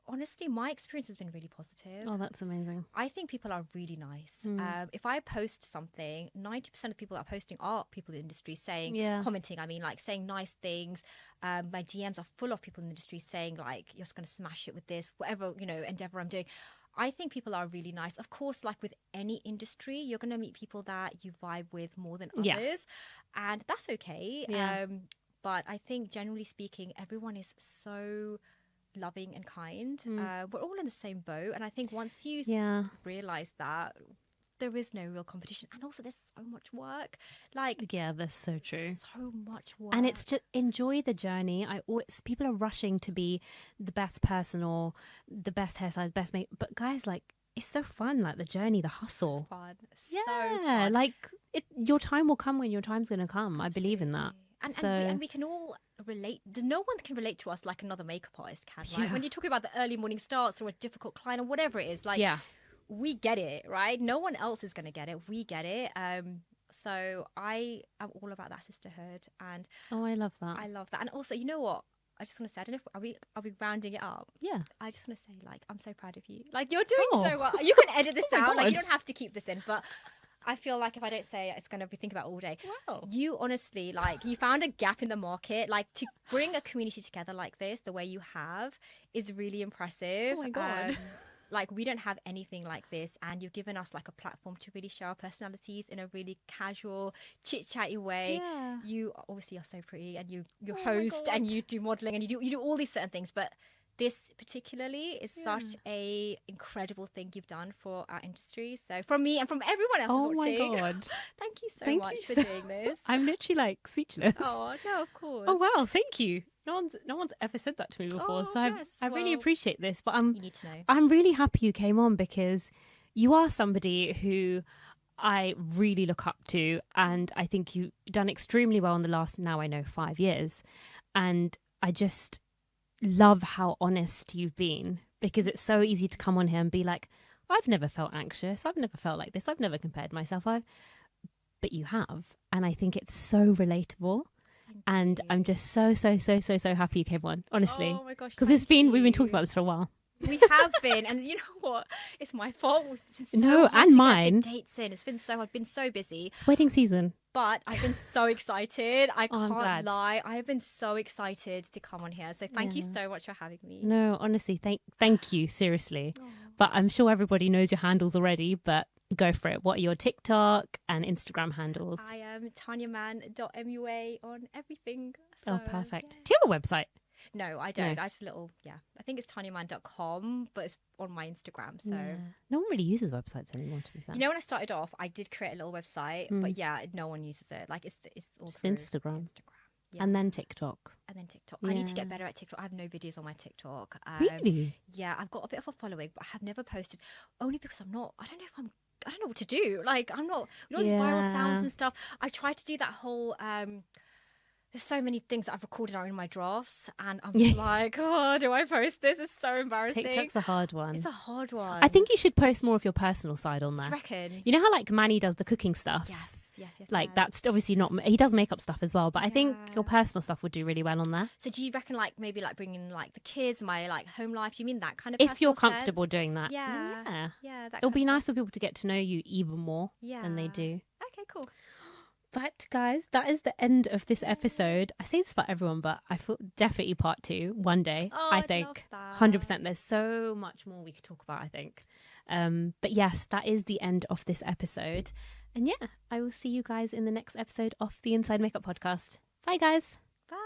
honestly, my experience has been really positive. Oh, that's amazing. I think people are really nice. If I post something, 90% of the people that are posting are people in the industry saying, commenting, I mean, like saying nice things. My DMs are full of people in the industry saying like, you're just going to smash it with this, whatever, you know, endeavor I'm doing. I think people are really nice. Of course, like with any industry, you're going to meet people that you vibe with more than others. And that's okay. Yeah. But I think generally speaking, everyone is so loving and kind. We're all in the same boat. And I think once you realize that, there is no real competition. And also there's so much work. Like, yeah, that's so true. So much work. And it's just enjoy the journey. People are rushing to be the best person or the best hairstyle, best make. But guys, like, it's so fun. Like the journey, the hustle. So fun. Yeah, so fun. like your time will come when your time's going to come. Absolutely. I believe in that. And we can all relate. No one can relate to us like another makeup artist can. Right? When you're talking about the early morning starts or a difficult client or whatever it is, like, we get it, right? No one else is going to get it. We get it. So I am all about that sisterhood. And I love that. I love that. And also, you know what? I just want to say, I don't know if are we rounding it up? Yeah. I just want to say, like, I'm so proud of you. Like, you're doing so well. You can edit this out. Like, you don't have to keep this in, but I feel like if I don't say it, it's going to be thinking about it all day. Wow. You honestly, like, you found a gap in the market. Like, to bring a community together like this, the way you have, is really impressive. Oh my God. like we don't have anything like this, and you've given us like a platform to really show our personalities in a really casual, chit-chatty way. Yeah. You obviously are so pretty, and you Oh my host and God. you do modeling and you do all these certain things, but this particularly is Yeah. such a incredible thing you've done for our industry. So from me and from everyone else Oh who's my watching, God. thank you so Thank much you for so- doing this. I'm literally like speechless. Oh no, of course. Oh wow, thank you. No one's ever said that to me before, Oh, so bless. I really Well, appreciate this. But you need to know. I'm really happy you came on because you are somebody who I really look up to, and I think you've done extremely well in the last, now I know, 5 years. And I just love how honest you've been, because it's so easy to come on here and be like, I've never felt anxious, I've never felt like this, I've never compared myself. But you have, and I think it's so relatable. And I'm just so happy you came on, honestly. Oh my gosh, because thank we've been you. talking about this for a while. We have been, and you know what? It's my fault. It's been so No, hard and to mine. Get the dates in. I've been so busy, It's wedding season. but I've been so excited. I Oh, I'm can't glad. lie. I have been so excited to come on here. So thank you Yeah. so much for having me. No, honestly, thank you, seriously. But I'm sure everybody knows your handles already, but go for it. What are your TikTok and Instagram handles? I am tanyamann.mua on everything. So, Oh, perfect. yeah. Do you have a website? No, I don't. No. I just I think it's tanyamann.com, but it's on my Instagram. So Yeah. No one really uses websites anymore, to be fair. you know, when I started off, I did create a little website, but yeah, no one uses it. Like it's all Just through Instagram. Yeah. And then TikTok. And then TikTok. I need to get Yeah. better at TikTok. I have no videos on my TikTok. Really? Yeah, I've got a bit of a following, but I have never posted, only because I don't know what to do. Like, I'm not, you know, these viral Yeah. sounds and stuff. I tried to do that whole, there's so many things that I've recorded are in my drafts, and I'm Yeah. like, oh, do I post this? It's so embarrassing. TikTok's a hard one. It's a hard one. I think you should post more of your personal side on Do there. you reckon? You know how like Manny does the cooking stuff? Yes. Like yes. that's obviously not, he does makeup stuff as well, but I think Yeah. your personal stuff would do really well on there. So do you reckon like maybe like bringing like the kids, my like home life? Do you mean that kind of? If you're personal comfortable sense? doing that. Yeah. Yeah. That It'll kind be of nice stuff. for people to get to know you even more than they Yeah. do. Okay. Cool. But guys, that is the end of this episode. I say this about everyone, but I thought definitely part 2 one day. Oh, I I'd think love that. 100%. There's so much more we could talk about, I think. But yes, that is the end of this episode. And yeah, I will see you guys in the next episode of the Inside Makeup Podcast. Bye, guys. Bye.